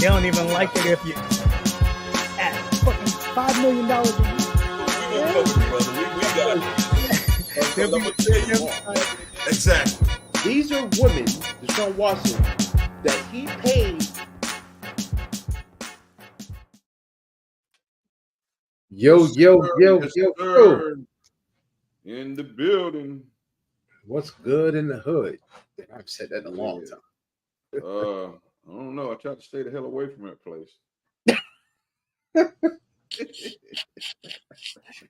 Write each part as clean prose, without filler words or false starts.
They don't even like it if you at fucking $5 million a year. I'm gonna tell you more. Exactly. These are women, Deshaun Watson, that he paid. Yo. In the building. What's good in the hood? I've said that in a long time. I don't know. I tried to stay the hell away from that place.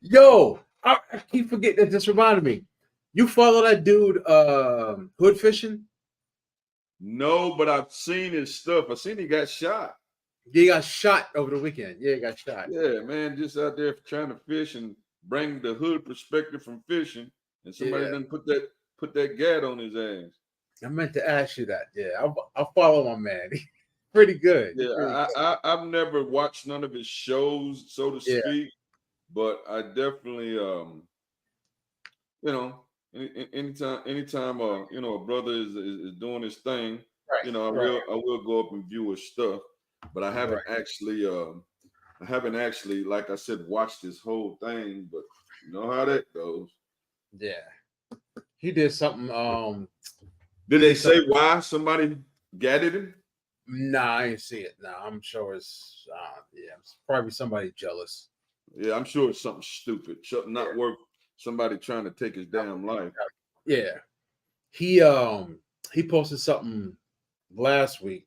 Yo, I keep forgetting that. This reminded me. You follow that dude, hood fishing? No, but I've seen his stuff. I seen he got shot. He got shot over the weekend. Yeah, he got shot. Yeah, man, just out there trying to fish and bring the hood perspective from fishing, and somebody done put that gat on his ass. I meant to ask you that. Yeah, I'll follow my man. Pretty good. Yeah, I've never watched none of his shows, so to speak, but I definitely, anytime, a brother is doing his thing, I will go up and view his stuff, but I haven't actually, like I said, watched this whole thing, but you know how that goes. Yeah, he did something. Did they say why somebody gatted him? Nah, I didn't see it. Nah, I'm sure it's it's probably somebody jealous. Yeah, I'm sure it's something stupid, something not worth somebody trying to take his damn life. Yeah, he posted something last week.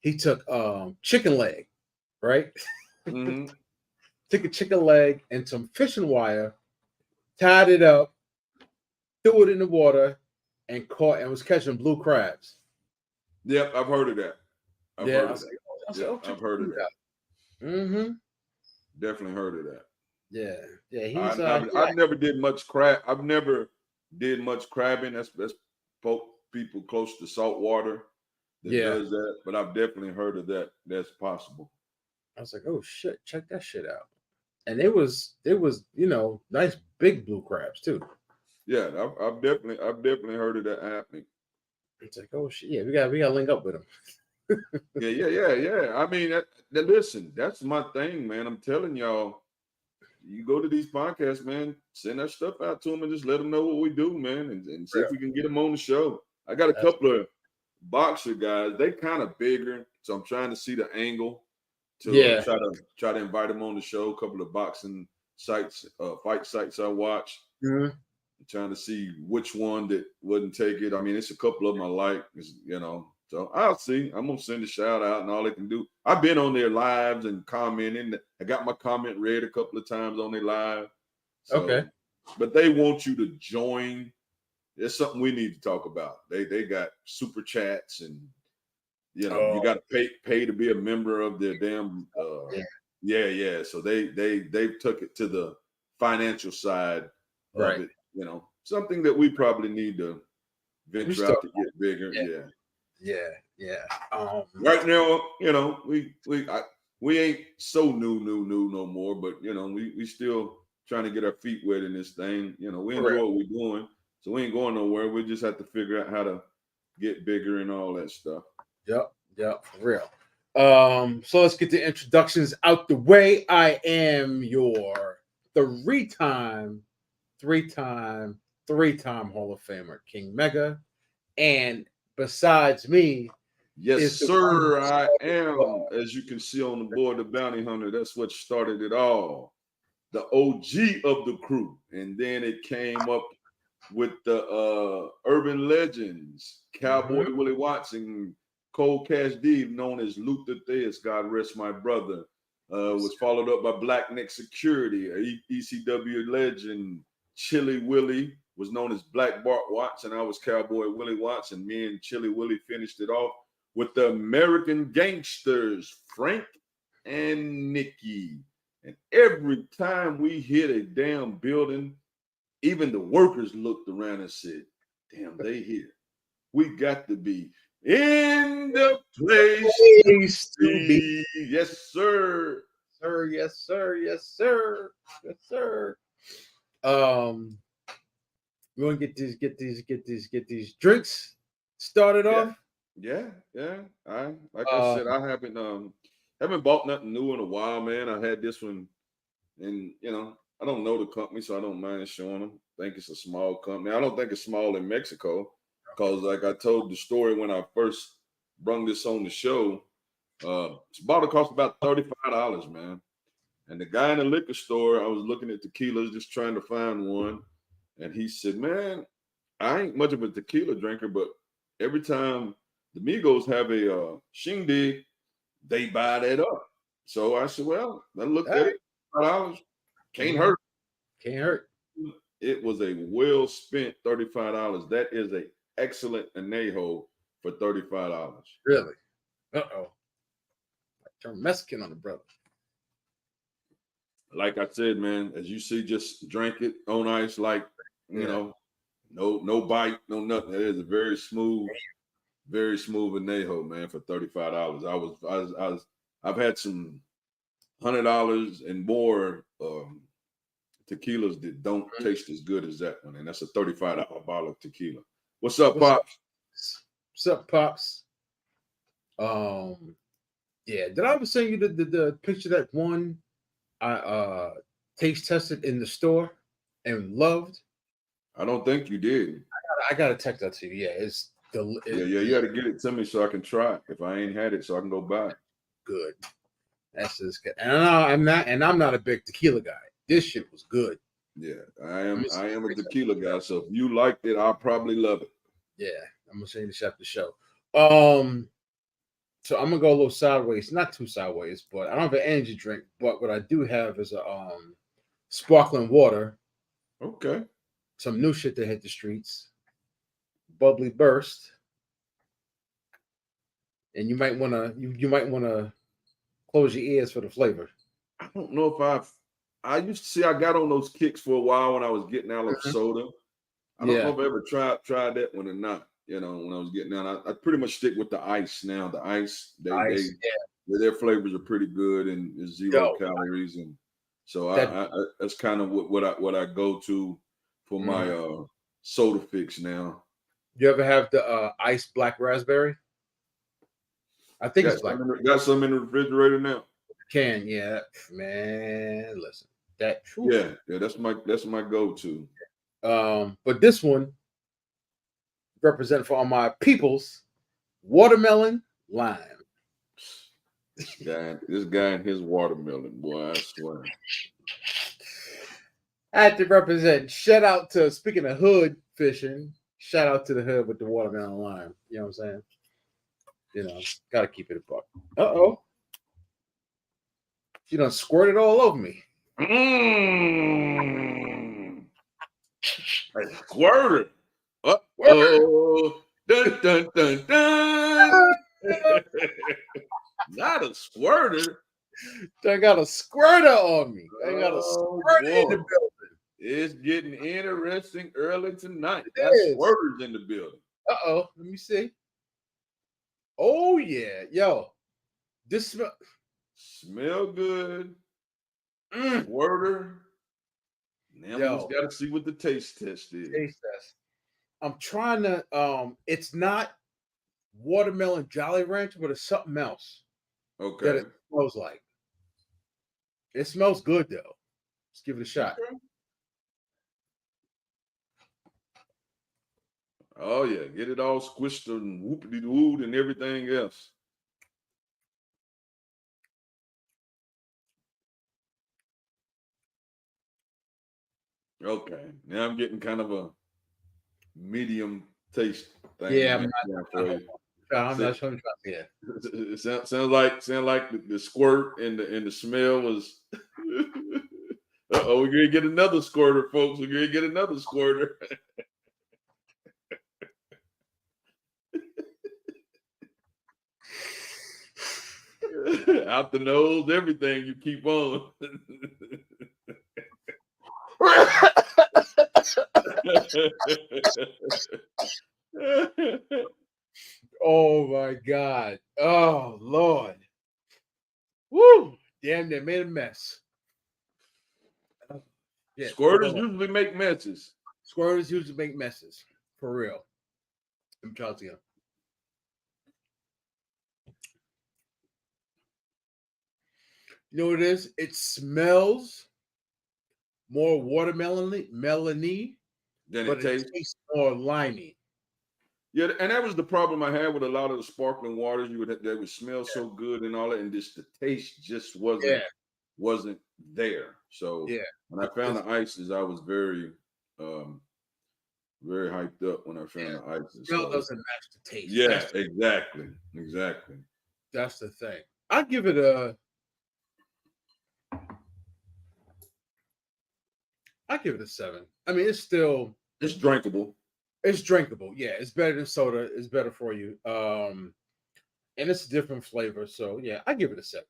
He took chicken leg, right? Mm-hmm. Took a chicken leg and some fishing wire, tied it up, threw it in the water, and was catching blue crabs. Yep, I've heard of that. I've heard of that. Mm-hmm. Definitely heard of that. Yeah. I've never did much crab. I've never did much crabbing. That's people close to salt water that does that. But I've definitely heard of that. That's possible. I was like, oh shit, check that shit out. And it was nice big blue crabs too. Yeah, I've definitely heard of that happening. It's like, oh shit, yeah, we got to link up with him. Yeah. I mean, listen, that's my thing, man. I'm telling y'all, you go to these podcasts, man, send that stuff out to them and just let them know what we do, man, and see if we can get them on the show. I got a couple of boxer guys. They kind of bigger, so I'm trying to see the angle to try to invite them on the show. A couple of boxing sites, fight sites I watch. Mm-hmm. Trying to see which one that wouldn't take it. I mean, it's a couple of them I like, so I'll see. I'm gonna send a shout out and all they can do. I've been on their lives and commenting. I got my comment read a couple of times on their live. So, okay. But they want you to join. It's something we need to talk about. They got super chats and you got to pay to be a member of their damn yeah. So they've took it to the financial side of it. Something that we probably need to venture out to get bigger. Yeah. Right now, we ain't so new no more, but we still trying to get our feet wet in this thing. We enjoy what we're doing, so we ain't going nowhere. We just have to figure out how to get bigger and all that stuff. Yep, for real. So let's get the introductions out the way. I am your three-time Hall of Famer, King Mega. And besides me, yes, sir, I am. As you can see on the board, the bounty hunter. That's what started it all. The OG of the crew. And then it came up with the urban legends, Cowboy Willie Watson, Cold Cash D, known as Luther Theus, God rest my brother. Was followed up by Black Neck Security, ECW legend. Chili Willie was known as Black Bart Watts, and I was Cowboy Willie Watts, and me and Chili Willie finished it off with the American Gangsters, Frank and Nikki. And every time we hit a damn building, even the workers looked around and said, damn, they here. We got to be in the place to be. Yes, sir. Yes, sir. We want to get these drinks started off. Yeah. I said, I haven't bought nothing new in a while, man. I had this one, and I don't know the company, so I don't mind showing them. I think it's a small company. I don't think it's small in Mexico, because like I told the story when I first brung this on the show, this bottle cost about $35, man. And the guy in the liquor store, I was looking at tequilas, just trying to find one, and he said, "Man, I ain't much of a tequila drinker, but every time the Migos have a shindig, they buy that up." So I said, "Well, I looked All at right. it. $5 can't Mhm. hurt." Can't hurt. It was a well spent $35. That is a excellent anejo for $35. Really. Uh-oh. Turn Mexican on the brother. Like I said, man, as you see, just drink it on ice, like you Yeah. know, no bite, no nothing. It is a very smooth anejo, man, for $35. I've had some $100 and more tequilas that don't Mhm. taste as good as that one, and that's a $35 bottle of tequila. What's up, What's up? Pops? What's up, Pops? Yeah. Did I ever send you the picture that one I taste tested in the store and loved? I don't think you did. I gotta text that to you. Yeah, it's Yeah, you got to get it to me so I can try it. If I ain't had it, so I can go buy it. good. That's just good. And I'm not a big tequila guy. This shit was good. Yeah, Let me I am a see. tequila guy, so if you liked it, I'll probably love it. Yeah, I'm gonna send you this after the show. Um, so I'm gonna go a little sideways, not too sideways, but I don't have an energy drink. But what I do have is a sparkling water, Okay. some new shit that hit the streets, bubbly burst, and you might wanna close your ears for the flavor. I don't know if I used to see I got on those kicks for a while when I was getting out of Mhm. soda. I don't know Yeah, if I ever tried that one or not. When I was getting out, I pretty much stick with the ice now. The ice, ice. their flavors are pretty good and it's Yeah, zero yo, calories, and so that. I that's kind of what I go to for my Mhm. soda fix now. You ever have the ice black raspberry? I think it's black. Got some in the refrigerator now. Can yeah, man. Listen, that. Whew. Yeah, that's my go-to. But this one represent for all my peoples, watermelon lime. This guy and his watermelon, boy, I swear. I had to represent. Shout out to speaking of hood fishing. Shout out to the hood with the watermelon lime. You know what I'm saying? Gotta keep it a buck. Uh-oh. She done squirted all over me. Mm. A squirter. Word. Uh-oh. Dun dun dun dun. Not a squirter. I got a squirter on me. I got a Oh squirter in the boy. building. It's getting interesting early tonight. It Got is. squirters in the building. Uh-oh. Let me see. Oh yeah. Yo. This smell. Smell good. Mm. Squirter. Now we just Yo. gotta see what the taste test is. Taste test. I'm trying to it's not watermelon Jolly Rancher, but it's something else that Okay. it smells like. It smells good though. Let's give it a shot. Okay. Oh yeah, get it all squished and whoopity wooed and everything else. Okay, now I'm getting kind of a medium taste thing Yeah, now for you. I'm So- not sure. Yeah. It sounds like the squirt and the smell was. Uh-oh, we're gonna get another squirter, folks. We're gonna get another squirter. Out the nose, everything you keep on. Oh my God. Oh Lord. Woo! Damn, they made a mess. Yeah. Squirters usually make messes. Squirters usually make messes. For real. I'm telling you. You know what it is? It smells more melony, Then but it it tastes. tastes more limey. Yeah, and that was the problem I had with a lot of the sparkling waters. They would smell so good and all that, and just the taste just Yeah, wasn't there. So yeah. when I found the ices, I was um very hyped up when I found Yeah. the ices. Smell So doesn't match the taste. yeah, exactly. That's the thing. I give it a I give it a 7. I mean, It's drinkable. it's drinkable. Yeah, it's better than soda. It's better for you. And it's a different flavor. So yeah, I give it a 7.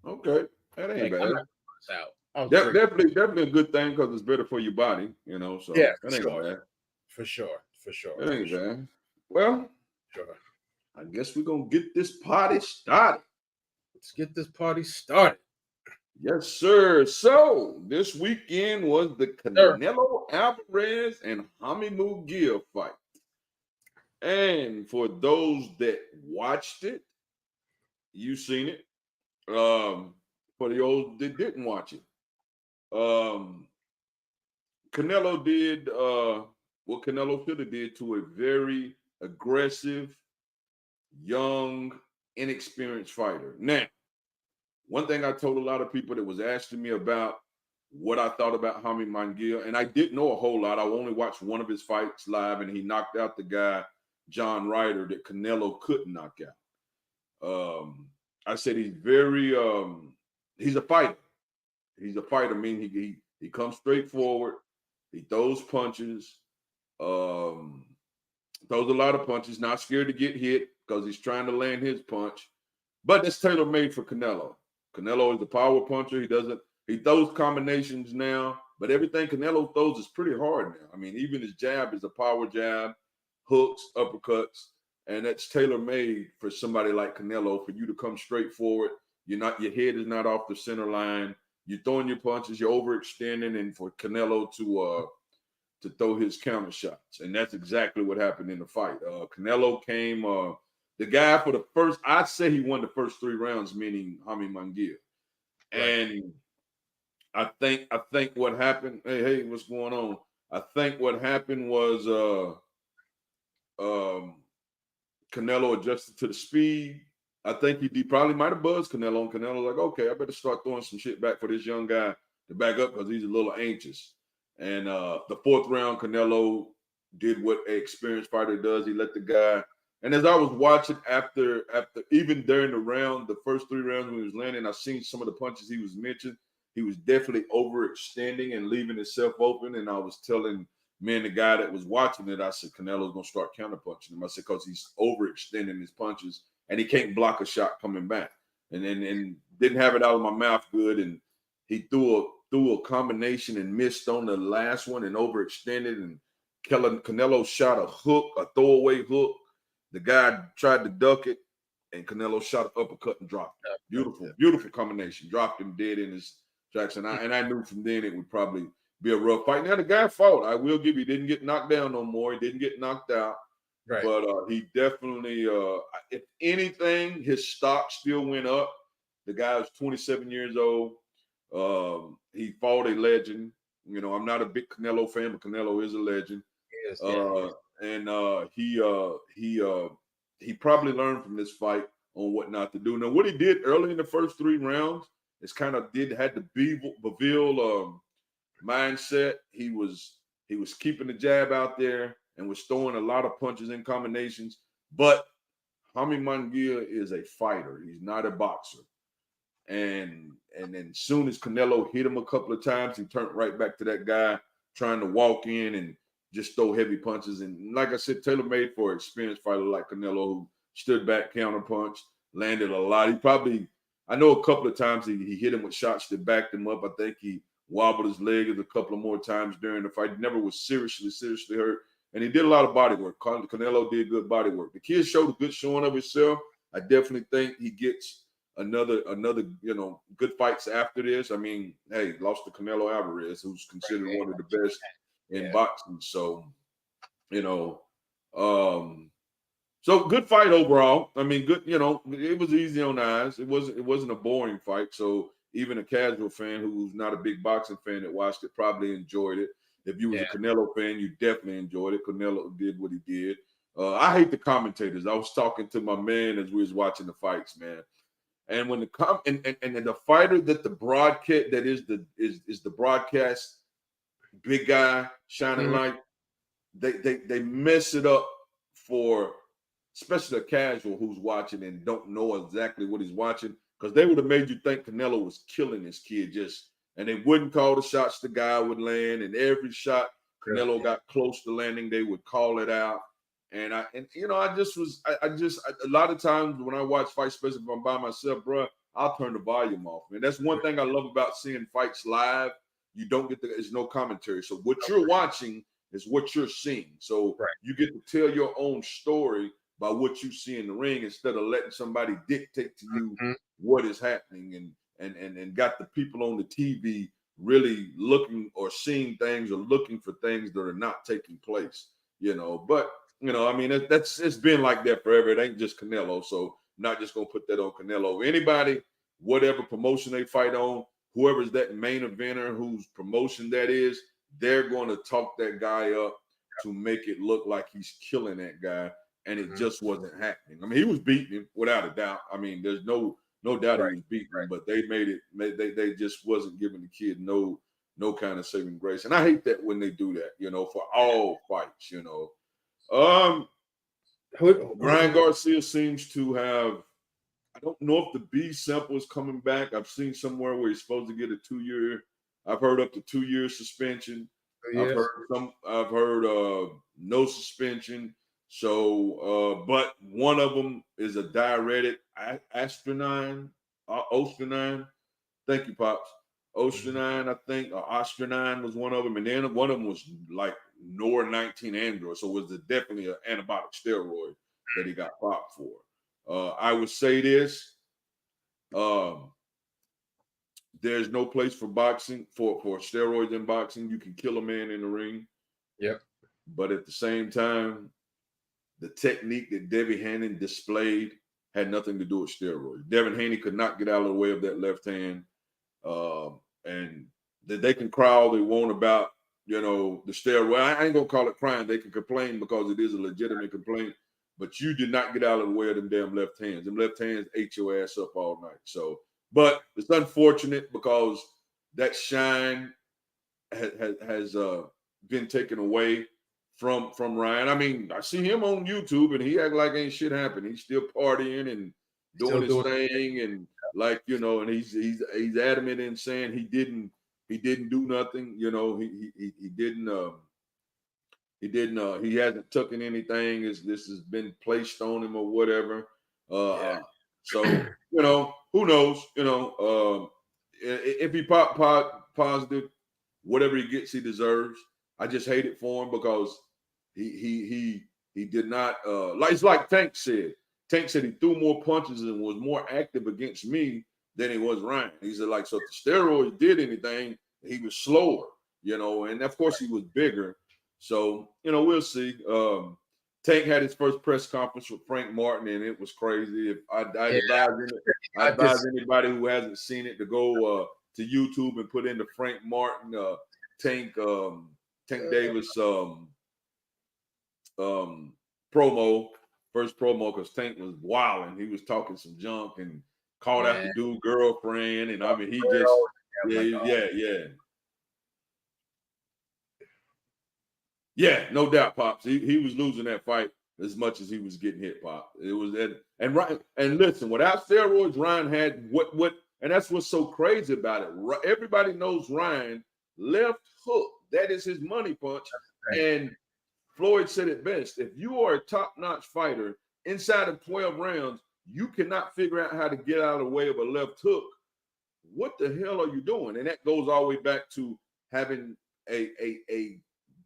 Okay, that ain't Like I'm bad. not putting this out. I was That drinking. definitely a good thing because it's better for your body, Yeah, so for that ain't sure. bad. For sure. For sure. That For ain't sure. bad. Well, Sure. I guess we're gonna get this party started. Let's get this party started. Yes, sir. So this weekend was the Sir. Canelo Alvarez and Jaime Munguia fight. And for those that watched it, you seen it. For those that didn't watch it, um, Canelo did what Canelo should have did to a very aggressive, young, inexperienced fighter. Now, one thing I told a lot of people that was asking me about what I thought about Jaime Munguia, and I didn't know a whole lot. I only watched one of his fights live, and he knocked out the guy, John Ryder, that Canelo couldn't knock out. I said he's a fighter. He's a fighter, meaning he comes straight forward. He throws punches. Um, throws a lot of punches. Not scared to get hit because he's trying to land his punch. But it's tailor made for Canelo. Canelo is a power puncher. He throws combinations now, but everything Canelo throws is pretty hard now. I mean, even his jab is a power jab, hooks, uppercuts, and that's tailor made for somebody like Canelo for you to come straight forward. Your head is not off the center line. You're throwing your punches, you're overextending, and for Canelo to throw his counter shots. And that's exactly what happened in the fight. Canelo came, the guy for the first, I'd say he won the first 3 rounds, meaning Jaime Munguia. Right. And I think what happened, hey, what's going on? I think what happened was Canelo adjusted to the speed. I think he probably might have buzzed Canelo, and Canelo like, okay, I better start throwing some shit back for this young guy to back up because he's a little anxious. And the 4th round, Canelo did what an experienced fighter does. He let the guy. And as I was watching after even during the round, the first 3 rounds when he was landing, I seen some of the punches he was mentioning. He was definitely overextending and leaving himself open. And I was telling me and the guy that was watching it, I said, Canelo's gonna start counterpunching him. I said, because he's overextending his punches and he can't block a shot coming back. And didn't have it out of my mouth good. And he threw a combination and missed on the last one and overextended. And Canelo shot a hook, a throwaway hook. The guy tried to duck it, and Canelo shot an uppercut and dropped it. Beautiful combination. Dropped him dead in his tracks. And I knew from then it would probably be a rough fight. Now the guy fought. I will give you, didn't get knocked down no more. He didn't get knocked out. Right. But he definitely, if anything, his stock still went up. The guy was 27 years old. He fought a legend. I'm not a big Canelo fan, but Canelo is a legend. Yes, yeah. And he probably learned from this fight on what not to do. Now, what he did early in the first 3 rounds is kind of had the Beville mindset. He was keeping the jab out there and was throwing a lot of punches and combinations. But Jaime Munguia is a fighter. He's not a boxer. And then soon as Canelo hit him a couple of times, he turned right back to that guy trying to walk in and just throw heavy punches. And like I said, tailor-made for an experienced fighter like Canelo, who stood back, counterpunched, landed a lot. I know a couple of times he hit him with shots that backed him up. I think he wobbled his leg a couple of more times during the fight. He never was seriously hurt. And he did a lot of body work. Canelo did good body work. The kid showed a good showing of himself. I definitely think he gets another good fights after this. I mean, hey, lost to Canelo Alvarez, who's considered one of the best in boxing. So, so good fight overall. I mean, good. It was easy on the eyes. It wasn't a boring fight. So even a casual fan who's not a big boxing fan that watched it probably enjoyed it. If you was a Canelo fan, you definitely enjoyed it. Canelo did what he did. I hate the commentators. I was talking to my man as we was watching the fights, man. And when the fighter that the broadcast that is the broadcast big guy shining light, they mess it up for especially a casual who's watching and don't know exactly what he's watching, because they would have made you think Canelo was killing this kid and they wouldn't call the shots the guy would land, and every shot Canelo got close to landing, they would call it out. And a lot of times when I watch fights, especially if I'm by myself, bro, I'll turn the volume off. And that's one thing I love about seeing fights live. You don't get there's no commentary. So what you're watching is what you're seeing. So you get to tell your own story by what you see in the ring instead of letting somebody dictate to you what is happening and got the people on the TV really looking or seeing things or looking for things that are not taking place, But I mean, it's been like that forever. It ain't just Canelo. So I'm not just going to put that on Canelo. Anybody, whatever promotion they fight on, whoever's that main eventer whose promotion that is, they're going to talk that guy up to make it look like he's killing that guy. And it just wasn't happening. I mean, he was beating him without a doubt. I mean, there's no doubt he was beating him, but they they just wasn't giving the kid no kind of saving grace. And I hate that when they do that, for all fights, Ryan Garcia seems to have, I don't know if the B sample is coming back. I've seen somewhere where he's supposed to get a 2-year. I've heard up to 2-year suspension. I've heard no suspension. So, but one of them is a diuretic, Oestranine. Thank you, Pops. Oestranine, I think, or Oestranine was one of them. And then one of them was like Nor-19 Android. So it was definitely an antibiotic steroid that he got popped for. I would say this. There's no place for boxing, for steroids in boxing. You can kill a man in the ring. Yep. But at the same time, the technique that Devin Haney displayed had nothing to do with steroids. Devin Haney could not get out of the way of that left hand. And that they can cry all they want about, the steroid. I ain't going to call it crying. They can complain because it is a legitimate complaint. But you did not get out of the way of them damn left hands. Them left hands ate your ass up all night. So, but it's unfortunate because that shine has been taken away from Ryan. I mean, I see him on YouTube and he act like ain't shit happened. He's still partying and doing his thing, and and he's adamant in saying he didn't do nothing. He hasn't taken anything. This has been placed on him or whatever. So who knows? If he pop positive, whatever he gets, he deserves. I just hate it for him because he did not it's like Tank said. Tank said he threw more punches and was more active against me than he was Ryan. He said, so if the steroids did anything, he was slower, and of course he was bigger. So, we'll see. Tank had his first press conference with Frank Martin, and it was crazy. If I advise anybody who hasn't seen it to go to YouTube and put in the Frank Martin Tank Davis promo, first promo, because Tank was wilding. He was talking some junk and called out the dude girlfriend, and I mean he just yeah, no doubt, Pops. He was losing that fight as much as he was getting hit, Pop. It was that, and Ryan, and listen, without steroids, Ryan had what, and that's what's so crazy about it. Everybody knows Ryan left hook. That is his money punch. Right. And Floyd said it best: if you are a top-notch fighter inside of 12 rounds, you cannot figure out how to get out of the way of a left hook. What the hell are you doing? And that goes all the way back to having a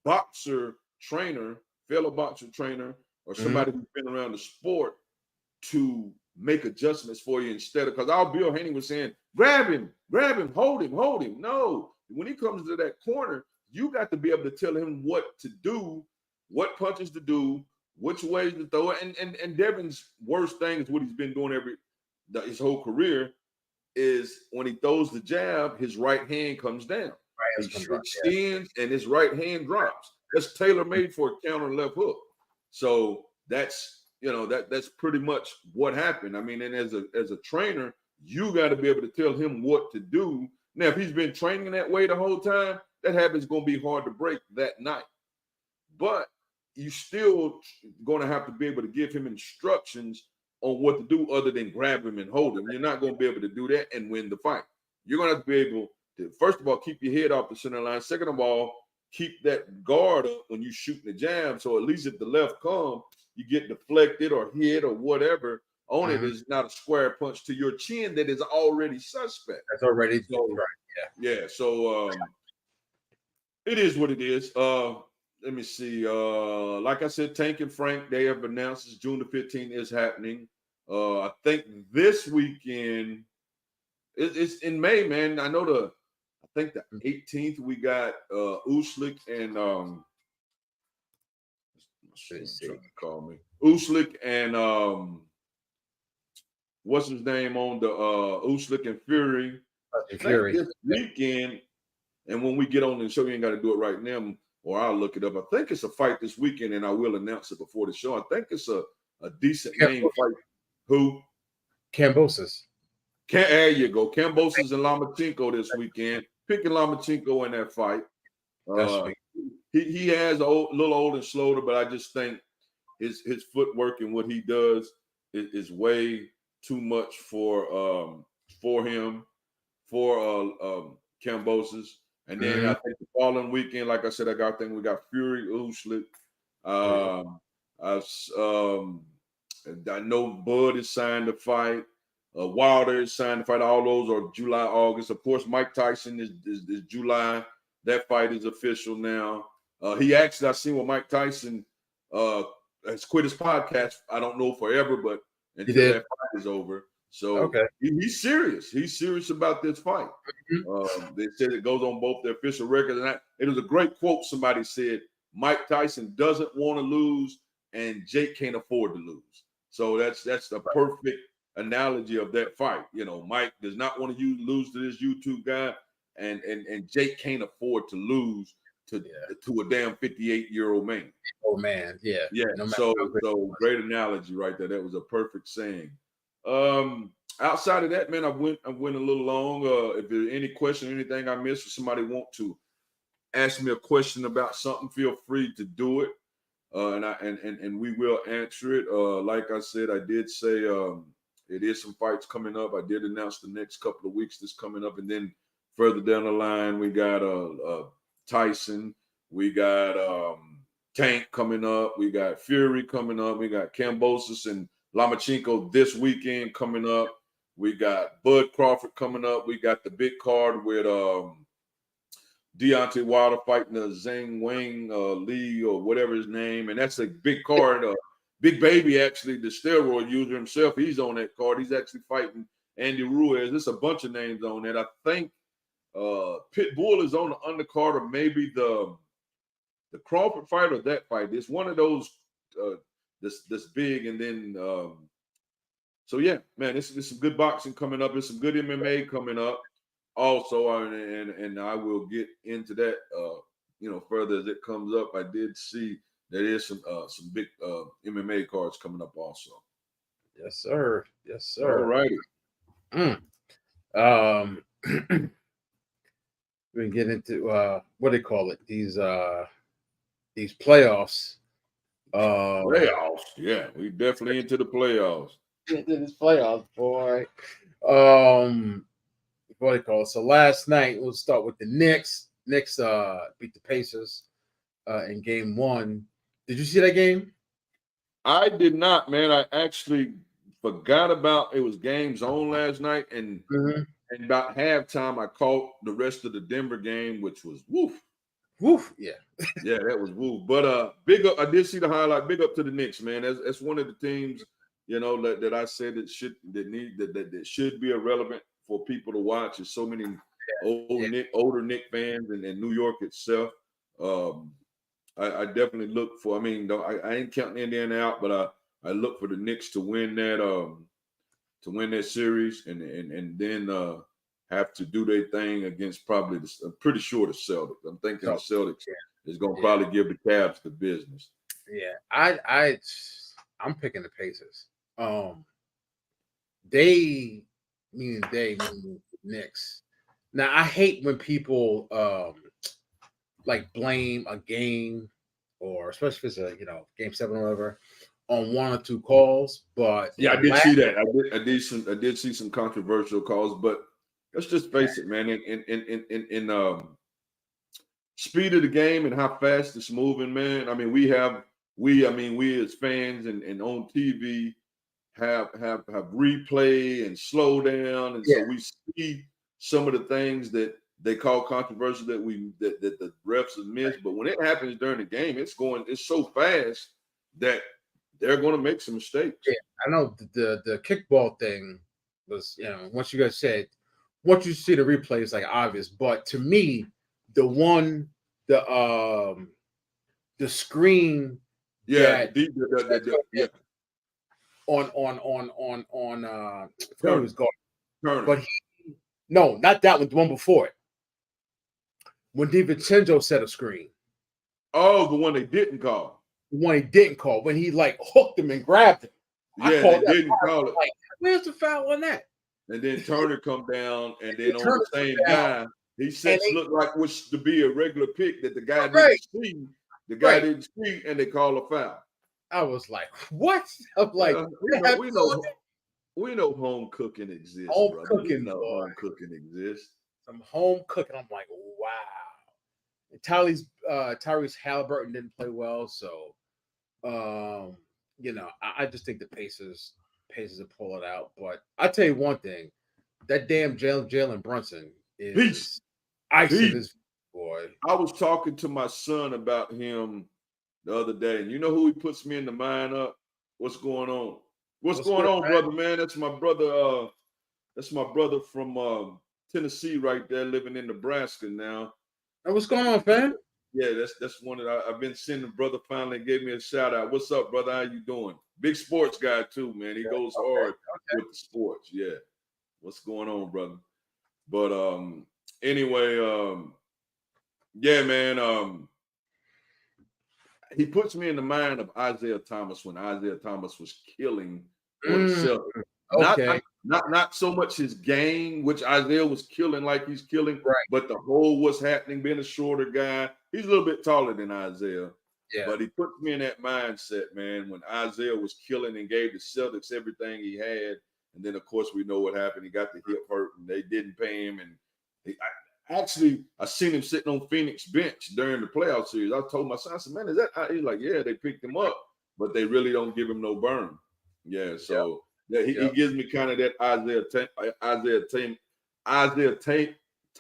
boxer trainer, fellow boxer trainer, or somebody who's been around the sport to make adjustments for you instead of, because all Bill Haney was saying, grab him, hold him. No, when he comes to that corner, you got to be able to tell him what to do, what punches to do, which ways to throw it. And Devin's worst thing is what he's been doing his whole career is when he throws the jab, his right hand comes down. He extends and his right hand drops. That's tailor-made for a counter left hook. So that's that's pretty much what happened. I mean, and as a trainer, you got to be able to tell him what to do. Now, if he's been training that way the whole time, that habit's going to be hard to break that night. But you still going to have to be able to give him instructions on what to do other than grab him and hold him. You're not going to be able to do that and win the fight. You're going to have to be able to, first of all, keep your head off the center line. Second of all, keep that guard up when you shooting the jab. So at least if the left comes, you get deflected or hit or whatever on it is not a square punch to your chin that is already suspect. That's already so, right. Yeah. So it is what it is. Let me see. Like I said, Tank and Frank, they have announced it's June the 15th is happening. I think this weekend it's in May, man. I know I think the 18th we got Uslik and call me Uslik and what's his name on the Uslik and Fury. Fury this weekend, and when we get on the show, you ain't got to do it right now, or I'll look it up. I think it's a fight this weekend, and I will announce it before the show. I think it's a decent name fight. Who? Kambosos. There you go. Kambosos and Lomachenko this weekend. Picking Lomachenko in that fight. He has a little old and slower, but I just think his footwork and what he does is way too much for him, for Kambosos. And then I think the following weekend, like I said, I think we got Fury, Uslik. I know Bud is signed to fight. Wilder is signed to fight. All those are July, August. Of course, Mike Tyson is July. That fight is official now. He actually, I seen what Mike Tyson has quit his podcast. I don't know forever, but until that fight is over. So he's serious. He's serious about this fight. They said it goes on both the official records. And it was a great quote. Somebody said, Mike Tyson doesn't want to lose and Jake can't afford to lose. So that's the perfect analogy of that fight. You know, Mike does not want to lose to this YouTube guy, and Jake can't afford to lose to a damn 58-year-old man. Oh man, yeah. No so great analogy right there. That was a perfect saying. Outside of that, man, I went a little long. If there's any question, anything I missed, or somebody want to ask me a question about something, feel free to do it. And we will answer it. Like I said, I did say it is some fights coming up. I did announce the next couple of weeks that's coming up, and then further down the line, we got Tyson, we got Tank coming up, we got Fury coming up, we got Kambosos and Lomachenko this weekend coming up. We got Bud Crawford coming up. We got the big card with Deontay Wilder fighting the Zhang Wang Lee or whatever his name, and that's a big card. Big Baby, actually, the steroid user himself, he's on that card. He's actually fighting Andy Ruiz. There's a bunch of names on that. I think Pitbull is on the undercard, or maybe the Crawford fight or that fight. It's one of those this big, and then so yeah, man, there's some good boxing coming up. There's some good MMA coming up. Also, and I will get into that, further as it comes up. I did see there is some big MMA cards coming up also. Yes, sir. Yes, sir. All righty. We get into what do they call it? These playoffs. Playoffs. Yeah, we definitely into the playoffs. Into this playoffs, boy. What do you call it? So last night, we'll start with the Knicks. Knicks beat the Pacers in game 1. Did you see that game? I did not, man. I actually forgot about it. Was games on last night, and about halftime, I caught the rest of the Denver game, which was woof. Yeah. Yeah, that was woof. But big up. I did see the highlight. Big up to the Knicks, man. That's one of the teams, that I said that should be irrelevant for people to watch. There's so many older Knicks fans, and New York itself. I definitely look for. I mean, I ain't counting Indiana out, but I look for the Knicks to win that to win that series, and then have to do their thing against probably I'm pretty sure the Celtics. I'm thinking the Celtics is going to probably give the Cavs the business. Yeah, I'm picking the Pacers. They meaning the Knicks. Now I hate when people like blame a game, or especially if it's a game 7 or whatever, on 1 or 2 calls. But yeah, I did see that. I did see some controversial calls, but let's just face it, man. In speed of the game and how fast it's moving, man. I mean, we as fans and on TV have replay and slow down, and so we see some of the things that they call controversial that the refs have missed. But when it happens during the game, it's so fast that they're going to make some mistakes. Yeah, I know the kickball thing was, once you guys said, once you see the replay, it's like obvious. But to me, the screen, on Turner was gone. But no, not that one, the one before it. When DiVincenzo set a screen. Oh, the one they didn't call. The one he didn't call, when he like hooked him and grabbed him. Yeah, they didn't call it. Like, where's the foul on that? And then Turner come down, and then on the same guy, he says look like was to be a regular pick that the guy didn't see. The guy didn't see, and they call a foul. I was like, what? I'm like, we know home cooking exists, home cooking exists. Some home cooking. I'm like, wow. And Tyrese Halliburton didn't play well, so I just think the Pacers will pull it out. But I'll tell you one thing, that damn Jalen Brunson is icing this boy. I was talking to my son about him the other day, and you know who he puts me in the mind up? What's going on? What's going on, brother, man? That's my brother. That's my brother from Tennessee right there, living in Nebraska now. Hey, what's going on, fam? Yeah, that's one that I've been sending. Brother finally gave me a shout out. What's up, brother? How you doing? Big sports guy too, man. He goes hard with the sports. Yeah. What's going on, brother? But anyway, yeah, man. He puts me in the mind of Isaiah Thomas when Isaiah Thomas was killing for himself. Okay. Not so much his game, which Isaiah was killing like he's killing, but the whole what's happening, being a shorter guy. He's a little bit taller than Isaiah. Yeah. But he puts me in that mindset, man, when Isaiah was killing and gave the Celtics everything he had. And then, of course, we know what happened. He got the hip hurt and they didn't pay him. And I seen him sitting on Phoenix bench during the playoff series. I told my son, I said, man, is that? He's like, yeah, they picked him up, but they really don't give him no burn. Yeah, so he gives me kind of that Isaiah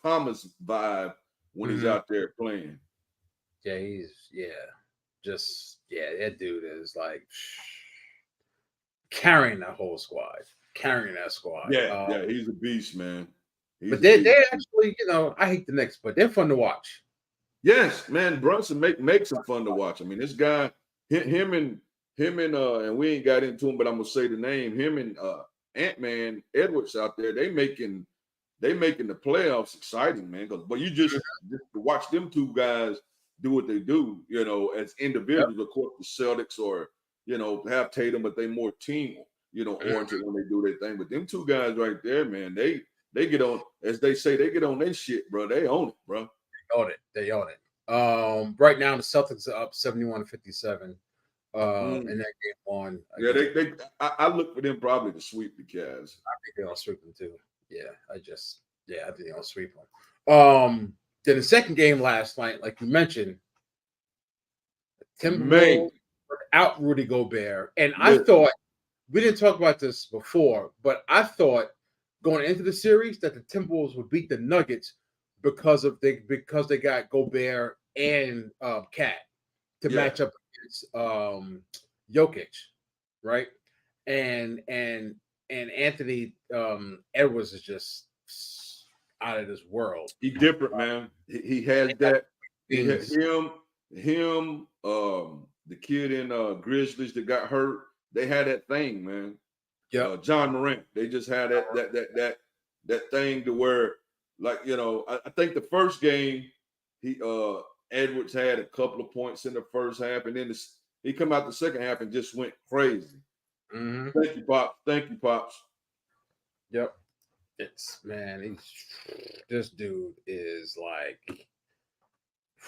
Thomas vibe when he's out there playing. Yeah, that dude is like carrying that whole squad, carrying that squad. Yeah, he's a beast, man. But they actually, I hate the Knicks, but they're fun to watch. Yes, man, Brunson makes them fun to watch. I mean, this guy, him and we ain't got into him, but I'm gonna say the name. Him and Ant-Man Edwards out there, they making the playoffs exciting, man. But you just to watch them two guys do what they do, as individuals. Of course, the Celtics or have Tatum, but they more team, oriented when they do their thing. But them two guys right there, man, they get on, as they say, they get on their shit, bro. They own it, bro. They own it. Right now the Celtics are up 71-57 in that game one. Yeah, I look for them probably to sweep the Cavs. I think they'll sweep them too. Yeah, I think they'll sweep them. Then the second game last night, like you mentioned, Timberwolves without Rudy Gobert. And I thought, we didn't talk about this before, but I thought going into the series that the Timberwolves would beat the Nuggets because they got Gobert and Cat to match up against Jokic, right? And Anthony Edwards is just out of this world. He's different, man. He has that. He has him, the kid in Grizzlies that got hurt. They had that thing, man. John Morant. They just had that thing to where, like, I think the first game he Edwards had a couple of points in the first half, and then he come out the second half and just went crazy. Mm-hmm. Thank you, Pops. Thank you, Pops. Yep. This dude is like,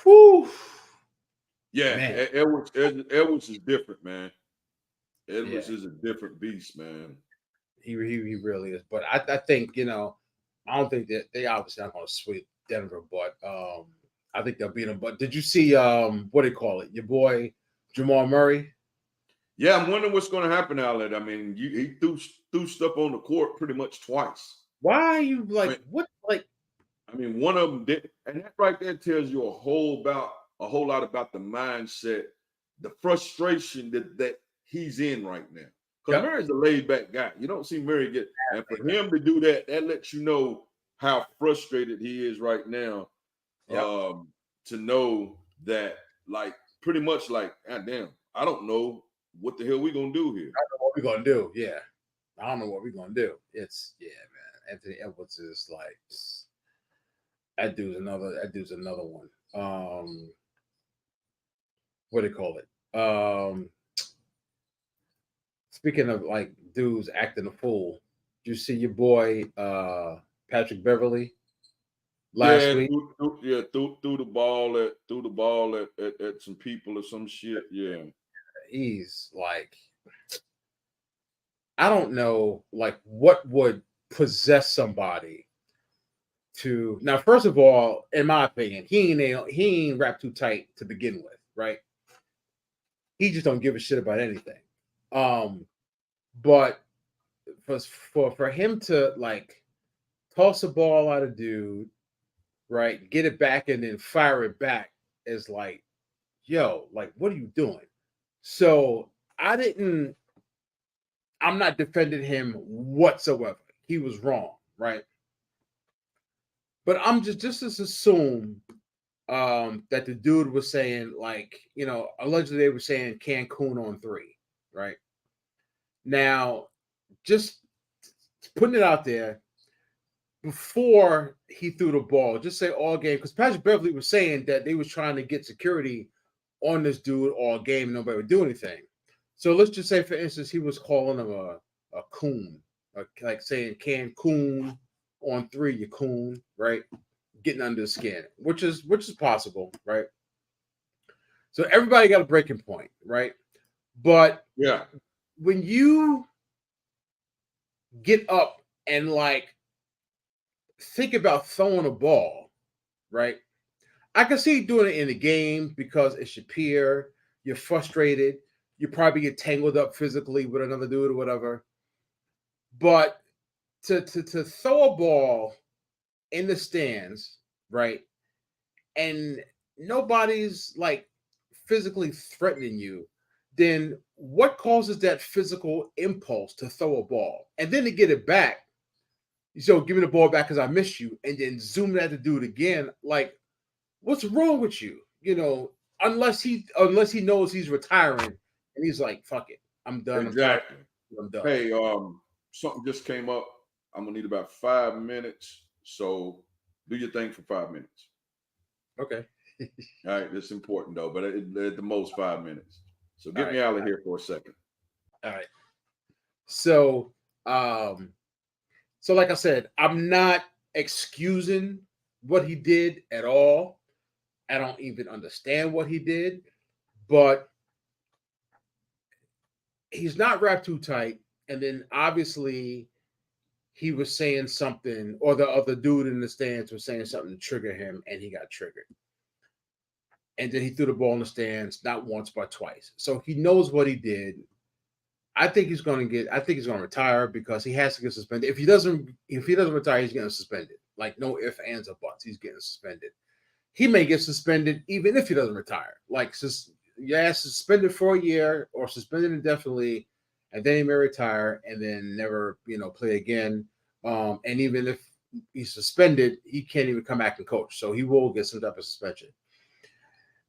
whew. Yeah, Man. Edwards is different, man. Edwards Yeah. is a different beast, man. He really is. But I think, I don't think that they obviously not going to sweep Denver, but I think they'll beat them. But did you see what do you call it? Your boy Jamal Murray? Yeah, I'm wondering what's going to happen, Alec. I mean, he threw stuff on the court pretty much twice. Why are you like what? Like, I mean, one of them did, and that right there tells you a whole lot about the mindset, the frustration that he's in right now. Because Murray's a laid back guy. You don't see Murray get, and for him to do that, that lets you know how frustrated he is right now. To know that, like, pretty much like, God damn, I don't know what the hell we gonna do here. I don't know what we're gonna do. Yeah, I don't know what we're gonna do. It's man. Anthony Edwards is like that dude's another one. What do you call it? Speaking of like dudes acting a fool, did you see your boy Patrick Beverley last week? Threw the ball at some people or some shit. Yeah. He's like, I don't know, like what would possess somebody to now. First of all, in my opinion, he ain't wrapped too tight to begin with, right? He just don't give a shit about anything. But for him to like toss a ball at a dude, right, get it back and then fire it back is like, yo, like what are you doing? So I'm not defending him whatsoever. He was wrong, right? But I'm just assume that the dude was saying, like, allegedly they were saying Cancun on 3, right? Now, just putting it out there, before he threw the ball, just say all game, because Patrick Beverley was saying that they was trying to get security on this dude all game and nobody would do anything. So let's just say, for instance, he was calling him a coon, like saying Cancun on 3, you coon, right? Getting under the skin, which is possible, right? So everybody got a breaking point, right? But yeah, when you get up and like think about throwing a ball, right? I can see doing it in the game because it's your peer, you're frustrated, you probably get tangled up physically with another dude or whatever. But to throw a ball in the stands, right? And nobody's like physically threatening you, then what causes that physical impulse to throw a ball and then to get it back? So give me the ball back because I missed you, and then zoom at the dude again. Like, what's wrong with you? Unless he knows he's retiring and he's like, fuck it, I'm done. Exactly. I'm done. Hey, something just came up. I'm gonna need about 5 minutes. So do your thing for 5 minutes. Okay. All right, it's important though, but at the most 5 minutes. So get me out of here for a second. All right. So, like I said, I'm not excusing what he did at all. I don't even understand what he did, but he's not wrapped too tight. And then obviously he was saying something, or the other dude in the stands was saying something to trigger him, and he got triggered. And then he threw the ball in the stands, not once but twice. So he knows what he did. I think he's going to retire because he has to get suspended. If he doesn't retire, he's getting suspended. Like no ifs, ands, or buts. He's getting suspended. He may get suspended even if he doesn't retire. Like, suspended for a year or suspended indefinitely, and then he may retire and then never, play again. And even if he's suspended, he can't even come back and coach. So he will get some type of suspension.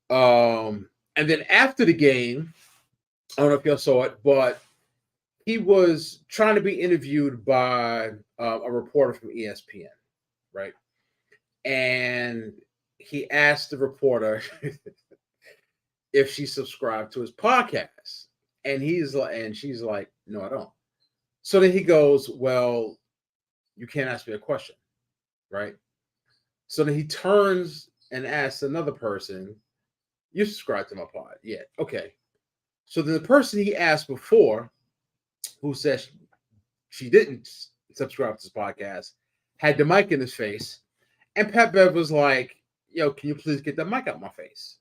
And then after the game, I don't know if y'all saw it, but he was trying to be interviewed by a reporter from ESPN, right? And he asked the reporter if she subscribed to his podcast, and she's like, "No, I don't." So then he goes, "Well, you can't ask me a question, right?" So then he turns and asks another person, "You subscribe to my pod?" "Yeah." "Okay." So then the person he asked before, who said she didn't subscribe to his podcast, had the mic in his face, and Pat Bev was like, "Yo, can you please get the mic out my face?"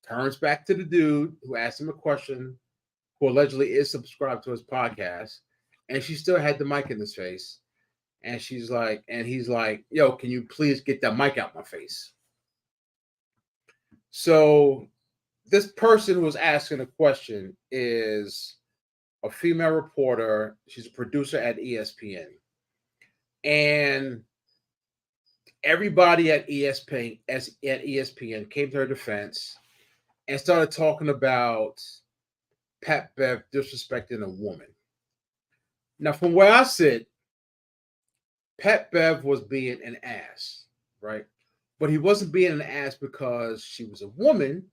Turns back to the dude who asked him a question, who allegedly is subscribed to his podcast, and she still had the mic in his face. And he's like, "Yo, can you please get that mic out my face?" So this person who was asking the question is a female reporter. She's a producer at ESPN. And everybody at ESPN came to her defense and started talking about Pat Bev disrespecting a woman. Now, from where I sit, Pat Bev was being an ass, right? But he wasn't being an ass because she was a woman.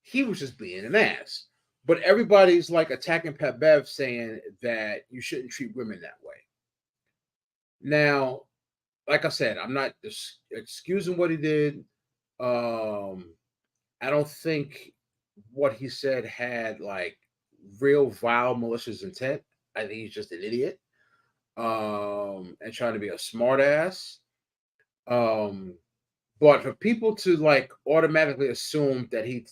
He was just being an ass. But everybody's like attacking Pat Bev, saying that you shouldn't treat women that way. Now, like I said, I'm not excusing what he did. I don't think what he said had like real vile, malicious intent. I think he's just an idiot and trying to be a smart ass. But for people to like automatically assume that he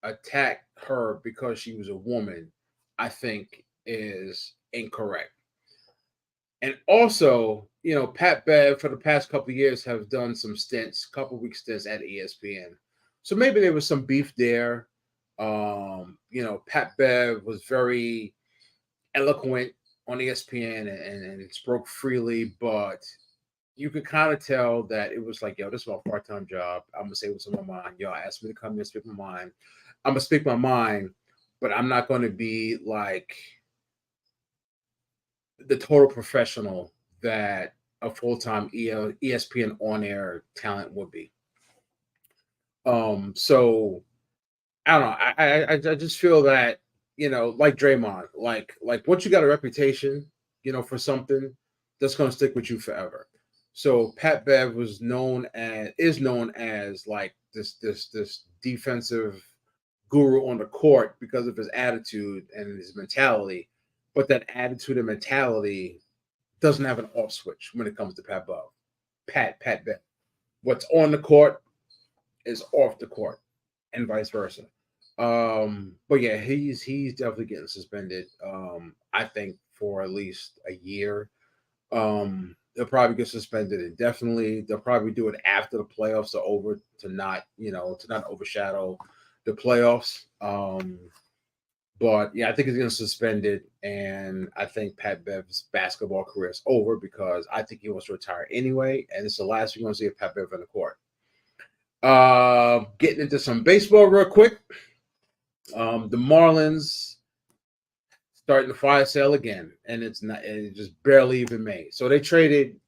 attacked her because she was a woman, I think is incorrect. And also, Pat Bev for the past couple of years have done some couple week stints at ESPN. So maybe there was some beef there. Pat Bev was very eloquent on ESPN and spoke freely, but you could kind of tell that it was like, yo, this is my part-time job. I'm gonna say what's on my mind. Y'all asked me to come here and speak my mind. I'm gonna speak my mind, but I'm not gonna be like the total professional that a full-time ESPN on-air talent would be. So I don't know. I just feel that, like Draymond, like once you got a reputation, for something, that's gonna stick with you forever. So Pat Bev is known as like this defensive guru on the court because of his attitude and his mentality. But that attitude and mentality doesn't have an off switch when it comes to Pat Bev. What's on the court is off the court, and vice versa. But yeah, he's definitely getting suspended. I think for at least a year. They'll probably get suspended indefinitely. They'll probably do it after the playoffs are over to not overshadow the playoffs. But yeah, I think he's going to suspend it, and I think Pat Bev's basketball career is over because I think he wants to retire anyway, and it's the last we're going to see of Pat Bev in the court. Getting into some baseball real quick. The Marlins starting the fire sale again, and it just barely even made. So they traded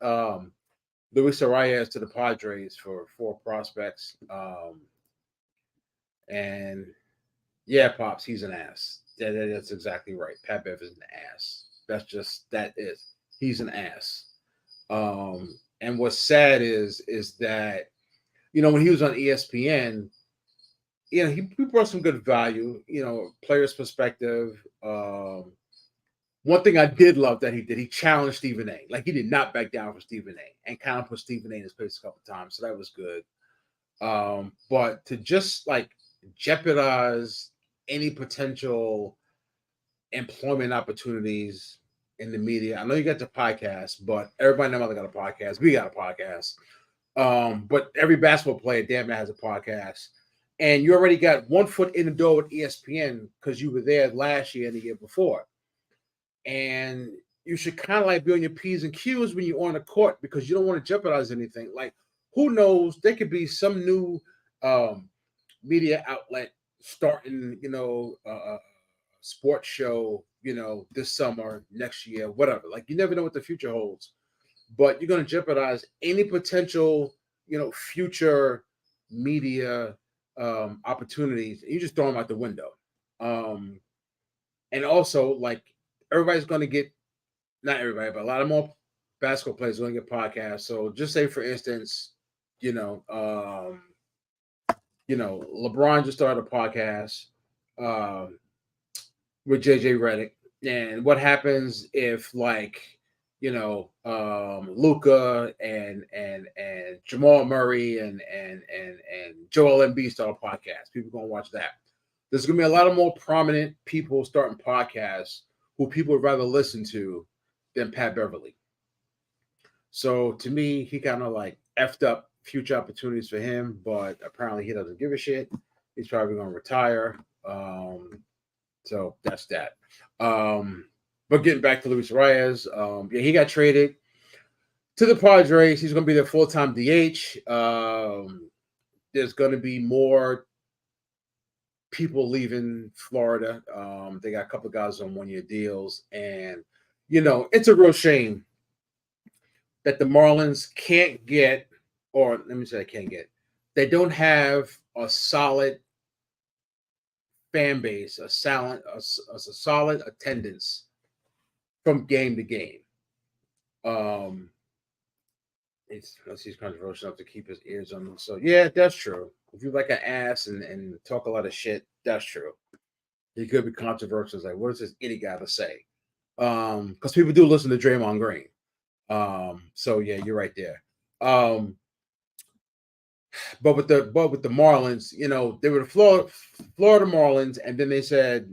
Luis Arias to the Padres for 4 prospects. And yeah, Pops, he's an ass. That's exactly right. Pat Bev is an ass. He's an ass. And what's sad is that, when he was on ESPN, he brought some good value, player's perspective. One thing I did love that he did, he challenged Stephen A. Like, he did not back down for Stephen A. and kind of put Stephen A. in his place a couple times. So that was good. But to just like jeopardize any potential employment opportunities in the media. I know you got the podcast, but everybody knows I got a podcast. We got a podcast. But every basketball player damn near has a podcast. And you already got one foot in the door with ESPN because you were there last year and the year before. And you should kind of like be on your P's and Q's when you're on the court because you don't want to jeopardize anything. Like, who knows? There could be some new media outlet starting, sports show, this summer, next year, whatever. Like you never know what the future holds, but you're going to jeopardize any potential, future media opportunities. You just throw them out the window. And also, like everybody's going to get, not everybody, but a lot of more basketball players are going to get podcasts. So just say, for instance, LeBron just started a podcast with JJ Redick. And what happens if Luca and Jamal Murray and Joel Embiid start a podcast? People are gonna watch that. There's gonna be a lot of more prominent people starting podcasts who people would rather listen to than Pat Beverley. So to me, he kind of like effed up future opportunities for him, but apparently he doesn't give a shit. He's probably gonna retire. So that's that. But getting back to Luis Reyes, he got traded to the Padres. He's going to be their full-time DH. There's going to be more people leaving Florida. They got a couple of guys on one-year deals. And, it's a real shame that the Marlins can't get, or let me say can't get, they don't have a solid fan base, a solid attendance from game to game. He's controversial enough to keep his ears on him. So yeah, that's true. If you like an ass and talk a lot of shit, that's true. He could be controversial. It's like, what does this idiot got to say? Because people do listen to Draymond Green. So yeah, you're right there. But with the Marlins, they were the Florida Marlins, and then they said,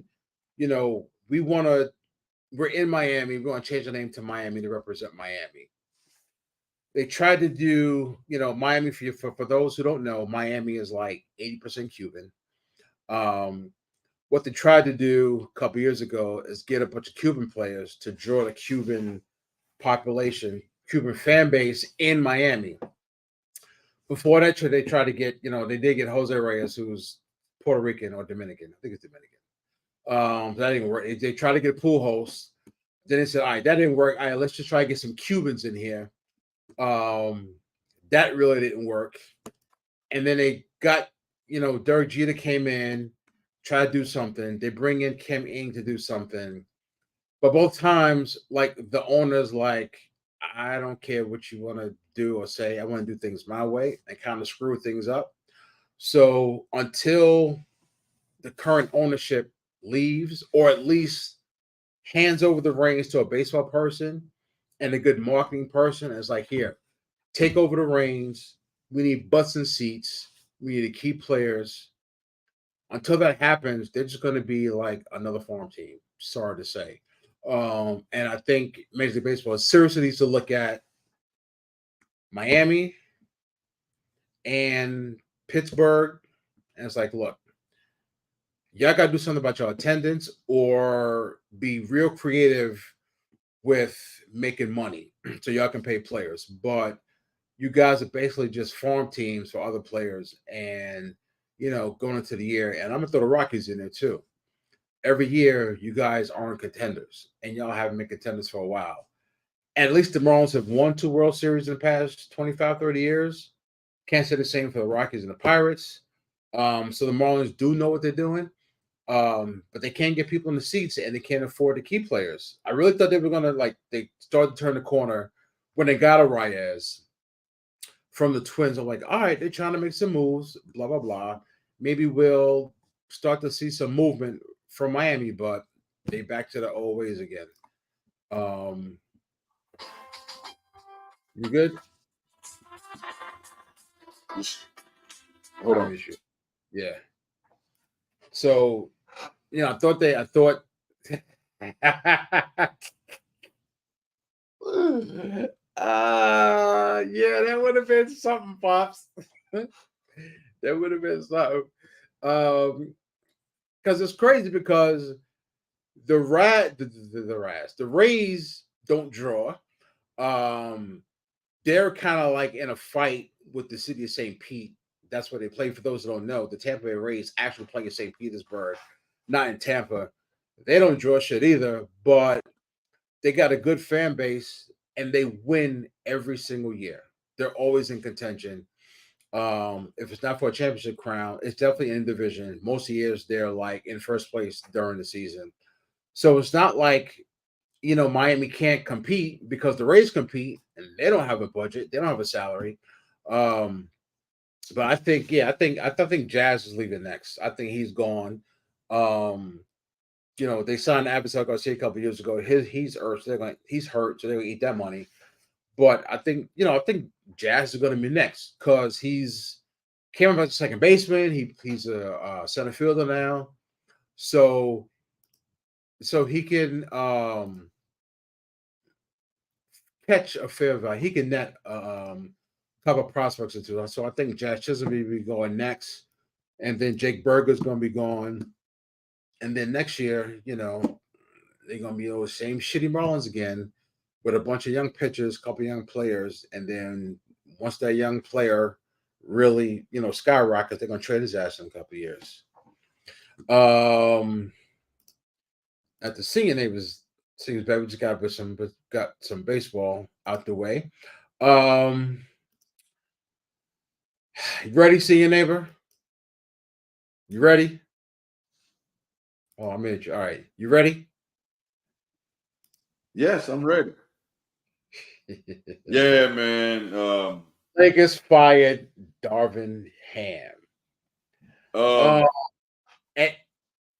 we're in Miami. We're going to change the name to Miami to represent Miami. They tried to do, Miami, for those who don't know, Miami is like 80% Cuban. What they tried to do a couple years ago is get a bunch of Cuban players to draw the Cuban population, Cuban fan base in Miami. Before that, they tried to get, they did get Jose Reyes, who's Puerto Rican or Dominican. I think it's Dominican. That didn't work. They tried to get Pujols. Then they said, all right, that didn't work. All right, let's just try to get some Cubans in here. That really didn't work. And then they got, Derek Jeter came in, tried to do something. They bring in Kim Ng to do something. But both times, like, the owner's like, I don't care what you want to do or say. I want to do things my way, and kind of screw things up. So until the current ownership leaves, or at least hands over the reins to a baseball person and a good marketing person, it's like, here, take over the reins. We need butts and seats. We need to keep players. Until that happens, they're just going to be like another farm team. Sorry to say. And I think Major League Baseball seriously needs to look at Miami and Pittsburgh. And it's like, look, y'all got to do something about your attendance or be real creative with making money so y'all can pay players. But you guys are basically just farm teams for other players and, going into the year. And I'm going to throw the Rockies in there too. Every year, you guys aren't contenders, and y'all haven't been contenders for a while. And at least the Marlins have won 2 World Series in the past 25, 30 years. Can't say the same for the Rockies and the Pirates. So the Marlins do know what they're doing, but they can't get people in the seats, and they can't afford to keep players. I really thought they were going to, they started to turn the corner when they got a Reyes from the Twins. I'm like, all right, they're trying to make some moves, blah, blah, blah. Maybe we'll start to see some movement from Miami, but they back to the old ways again. You good? Hold on. Yeah. So, I thought yeah, that would have been something, Pops. That would have been something. Because it's crazy because the Rays don't draw. They're kind of like in a fight with the city of St. Pete. That's where they play. For those who don't know, the Tampa Bay Rays actually play in St. Petersburg, not in Tampa. They don't draw shit either, but they got a good fan base and they win every single year. They're always in contention. If it's not for a championship crown, it's definitely in division. Most years they're like in first place during the season. So it's not like Miami can't compete because the Rays compete and they don't have a budget, they don't have a salary. Um, but I think, I think Jazz is leaving next. I think he's gone. Um, they signed Avisel Garcia a couple years ago. He's hurt, so he's hurt, so they're gonna eat that money. But I think Jazz is gonna be next because he's came up as a second baseman. He's a center fielder now, so he can catch a fair value. He can net a couple prospects into it. So I think Jazz Chisholm will be going next, and then Jake Berger's going to be gone, and then next year, they're going to be those same shitty Marlins again with a bunch of young pitchers, a couple young players, and then once that young player really, skyrockets, they're going to trade his ass in a couple years. At the senior neighbors, seniors, baby, just got some baseball out the way. You ready, senior neighbor? You ready? Oh, I'm in. All right, you ready? Yes, I'm ready. Yeah, man. Lakers fired Darvin Ham. And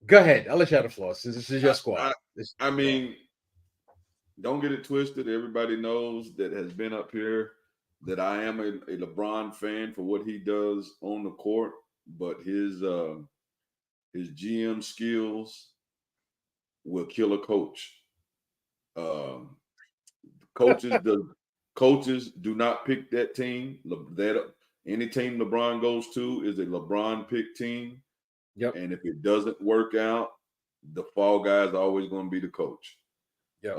go ahead. I'll let you have the floor since this is your squad. I mean, don't get it twisted. Everybody knows that has been up here that I am a LeBron fan for what he does on the court, but his GM skills will kill a coach. Coaches do not pick that team. Any team LeBron goes to is a LeBron pick team. Yep. And if it doesn't work out, the fall guy is always going to be the coach. Yep.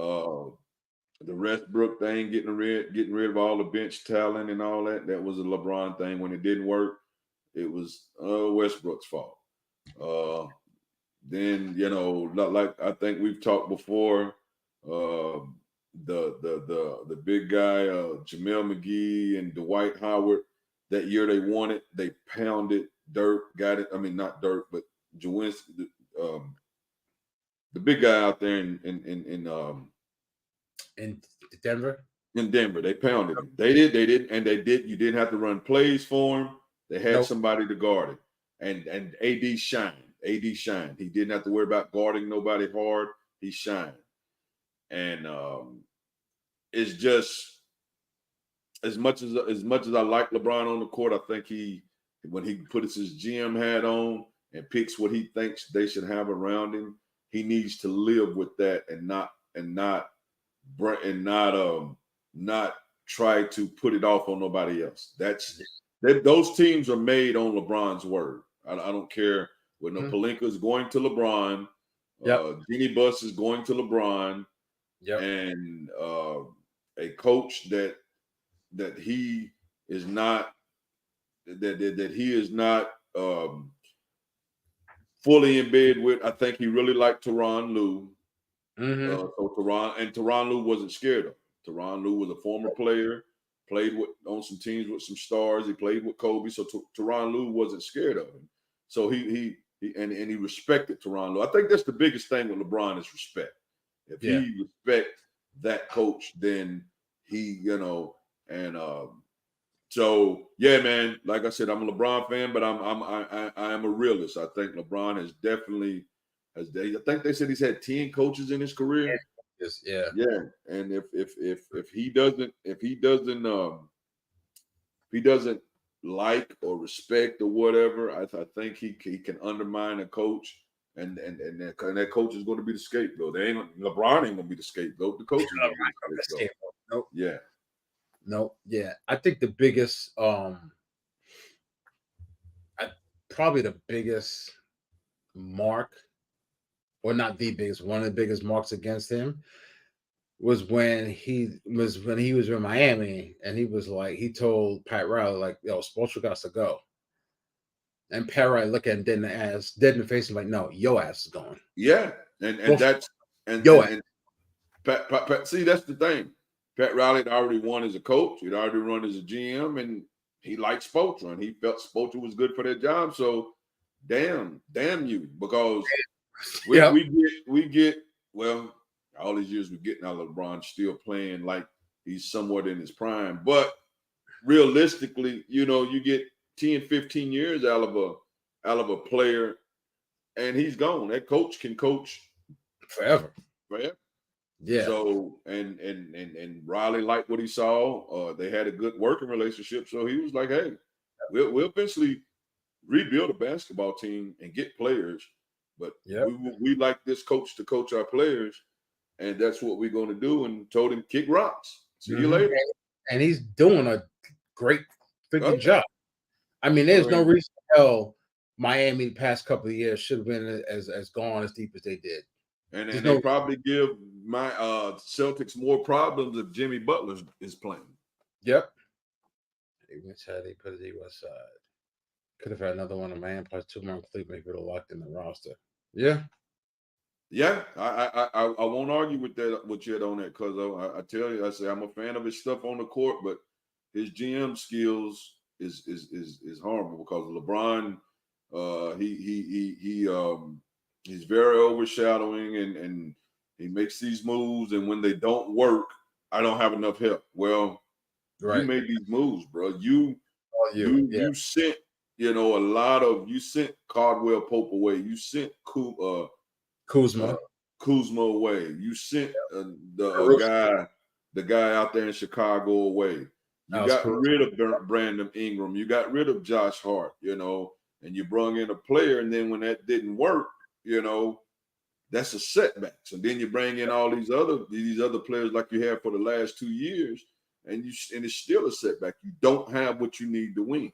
The Westbrook thing, getting rid of all the bench talent and all that, that was a LeBron thing. When it didn't work, it was Westbrook's fault. Then, like I think we've talked before, the big guy, Jamel McGee and Dwight Howard, that year they won it, they pounded Dirk, got it. I mean, not Dirk, but Jawinski, the big guy out there in Denver. In Denver, they pounded him. They did, and they did. You didn't have to run plays for him. They had somebody to guard it, and AD shined. AD shined. He didn't have to worry about guarding nobody hard. He shined, and it's just as much as I like LeBron on the court, I think when he puts his GM hat on and picks what he thinks they should have around him, he needs to live with that and not try to put it off on nobody else. Those teams are made on LeBron's word. I don't care when Pelinka is going to LeBron, Jeannie Buss is going to LeBron, and a coach that he is not fully in bed with. I think he really liked Tyronn Lue. So Tyronn Lue wasn't scared of him. Tyronn Lue was a former player, played on some teams with some stars. He played with Kobe, so Tyronn Lue wasn't scared of him. So he respected Tyronn Lue. I think that's the biggest thing with LeBron is respect. If he respects that coach, then he, so yeah, man. Like I said, I'm a LeBron fan, but I am a realist. I think LeBron has definitely. I think they said he's had 10 coaches in his career. Yeah. And if he doesn't like or respect or whatever, I think he can undermine a coach, and that coach is going to be the scapegoat. LeBron ain't going to be the scapegoat. The coach is going to be the scapegoat. Nope. Yeah. No. Yeah. I think the biggest, probably the biggest mark, or not the biggest, one of the biggest marks against him was when he was in Miami, and he was like, he told Pat Riley, like, yo, Spoelstra got to go. And Pat Riley look at him dead in the face and like, no, your ass is gone. Yeah, and that's and Pat, see, that's the thing. Pat Riley had already won as a coach. He'd already run as a GM, and he liked Spoelstra, and he felt Spoelstra was good for that job. So, damn you, because we get well, all these years we're getting out of LeBron still playing like he's somewhat in his prime, but realistically, you get 10, 15 years out of a player, and he's gone. That coach can coach forever. Yeah. So and Riley liked what he saw. They had a good working relationship. So he was like, "Hey, we'll eventually rebuild a basketball team and get players, but we like this coach to coach our players, and that's what we're going to do." And told him, "Kick rocks. See you later." And he's doing a great freaking job. I mean, there's no reason to hell Miami the past couple of years should have been as gone as deep as they did. And they probably give my Celtics more problems if Jimmy Butler is playing. Yep. Which how they put it West side. Could have had another one of man plus 2 more complete, maybe would have locked in the roster. Yeah. Yeah, I won't argue with that with you on that, because I tell you, I say I'm a fan of his stuff on the court, but his GM skills is horrible, because LeBron he's very overshadowing, and he makes these moves, and when they don't work, I don't have enough help. Well, you made these moves, bro. You sent you sent Caldwell Pope away. You sent Kuzma away. You sent the guy out there in Chicago away. You got rid of Brandon Ingram. You got rid of Josh Hart, and you brought in a player, and then when that didn't work, that's a setback. So then you bring in all these other players like you have for the last 2 years, and it's still a setback. You don't have what you need to win.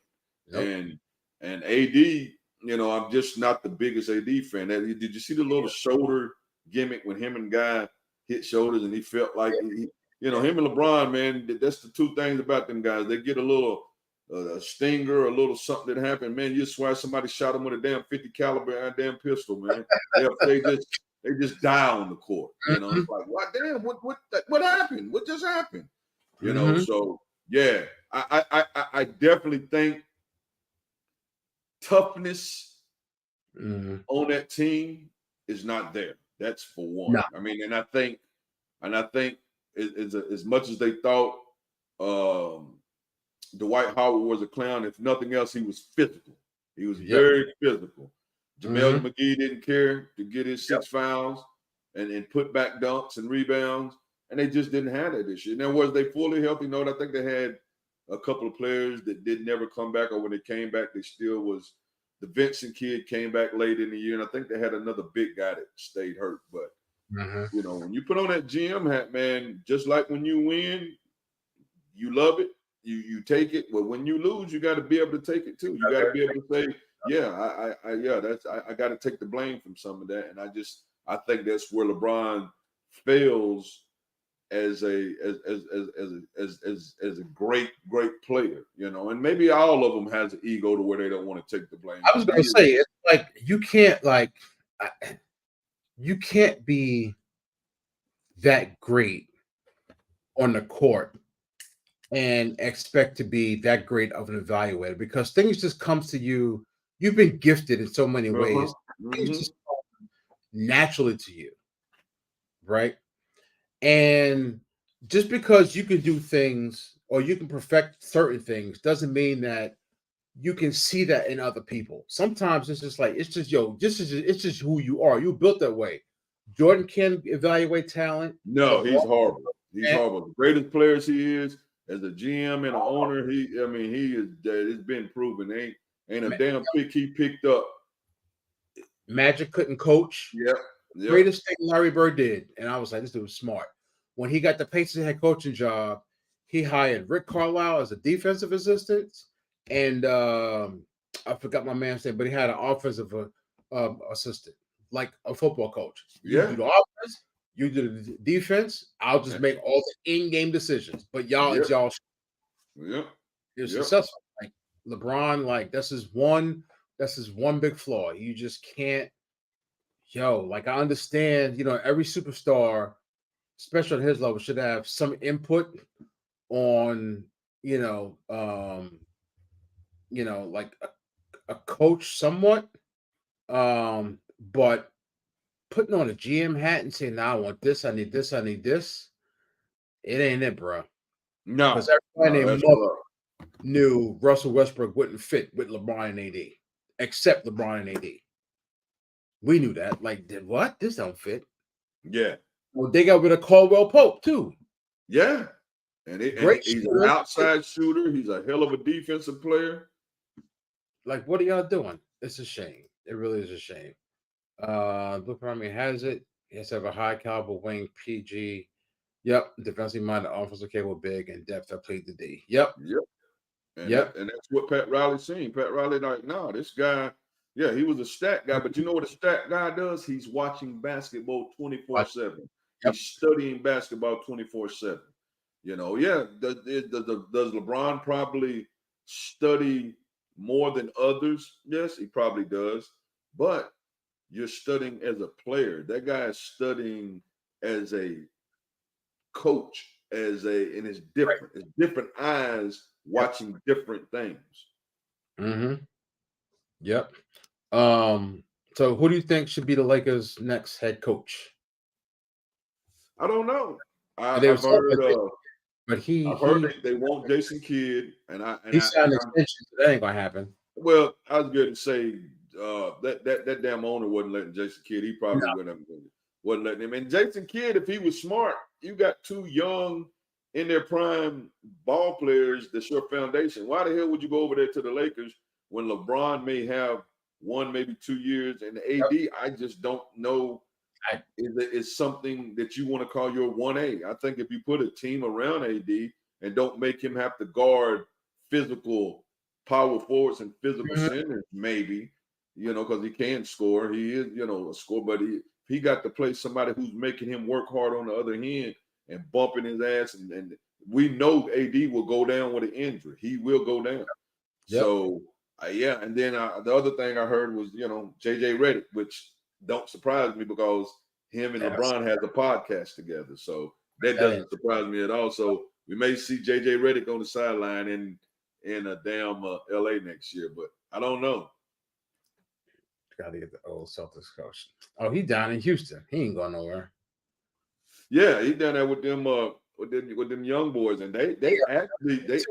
Nope. And AD, I'm just not the biggest AD fan. Did you see the little shoulder gimmick when him and Guy hit shoulders, and he felt like him and LeBron, man, that's the two things about them guys. They get a little a stinger, a little something that happened, man. You swear somebody shot them with a damn 50 caliber and a damn pistol, man. they just die on the court. It's like, what damn, what happened? What just happened? So yeah, I definitely think toughness on that team is not there. That's for one. No. I mean, and I think as much as they thought Dwight Howard was a clown, if nothing else, he was physical. He was very physical. Jamel McGee didn't care to get his 6 fouls and put back dunks and rebounds, and they just didn't have that this year. Now, was they fully healthy? No, I think they had a couple of players that did never come back, or when they came back, they still was. The Vincent kid came back late in the year, and I think they had another big guy that stayed hurt. But when you put on that GM hat, man, just like when you win, you love it, you take it. But when you lose, you got to be able to take it too. You got to be able to say, I got to take the blame from some of that. And I think that's where LeBron fails as a great player, and maybe all of them has an ego to where they don't want to take the blame. I was going to say, it's like you can't be that great on the court and expect to be that great of an evaluator, because things just come to you. You've been gifted in so many ways. Things just come naturally to you, right? And just because you can do things or you can perfect certain things doesn't mean that you can see that in other people. Sometimes it's just who you are. You built that way. Jordan can evaluate talent. No, he's horrible. He's horrible. The greatest players he is as a GM and an owner. He is. It's been proven. Ain't a damn pick he picked up. Magic couldn't coach. Yep. Greatest thing Larry Bird did, and I was like, this dude was smart. When he got the Pacers head coaching job, he hired Rick Carlisle as a defensive assistant, and I forgot my man's name, but he had an offensive assistant, like a football coach. You do the offense, you do the defense. I'll just make all the in-game decisions. But it's y'all. Yeah, You're successful. Like LeBron, like this is one That's his one big flaw. You just can't. Yo, like I understand, every superstar, especially at his level, should have some input on, you know, um, like a coach somewhat. But putting on a GM hat and saying, "Now I want this, I need this, I need this," it ain't it, bro. Because No, everybody no, named that's Mother rough. knew Russell Westbrook wouldn't fit with LeBron and AD, except LeBron and AD. We knew that. Like, did what? This don't fit. Yeah, Well, they got rid of Caldwell Pope too. yeah. And Great he's an shooter. outside shooter. He's a hell of a defensive player. Like, what are y'all doing? It's a shame. It really is a shame. Blue Primary has it. He has to have a high caliber wing, PG. Yep. Defensively minded, offensive capable, big, and depth that played the D. Yep. Yep. And Yep. that's what Pat Riley's seen. Pat Riley, like, no, this guy, yeah, he was a stat guy, but you know what a stat guy does? He's watching basketball 24/7. Yep. He's studying basketball 24/7. Yeah. Does LeBron probably study more than others? Yes, he probably does. But you're studying as a player. That guy is studying as a coach, and it's different. It's different eyes watching different things. Mm-hmm. Yep. So who do you think should be the Lakers' next head coach? I don't know. They were I've talking heard. about but I've heard they want Jason Kidd, he signed an extension, so that ain't gonna happen. well, I was going to say that damn owner wasn't letting Jason Kidd. He probably wasn't letting him. And Jason Kidd, if he was smart, you got two young in their prime ball players. That's your foundation. Why the hell would you go over there to the Lakers when LeBron may have 1, maybe 2 years, and the AD? Yep. I just don't know. Is something that you want to call your 1A. I think if you put a team around AD and don't make him have to guard physical power forwards and physical centers, maybe, because he can score. He is, a scorer, but he got to play somebody who's making him work hard on the other hand and bumping his ass. And we know AD will go down with an injury. He will go down. Yep. So, yeah. And then the other thing I heard was, JJ Redick, which don't surprise me because him and LeBron has a podcast together. So that doesn't surprise me at all. So we may see JJ Redick on the sideline in a damn LA next year, but I don't know. Gotta get the old Celtics coach. Oh, he down in Houston. He ain't going nowhere. Yeah, he down there with them young boys, and they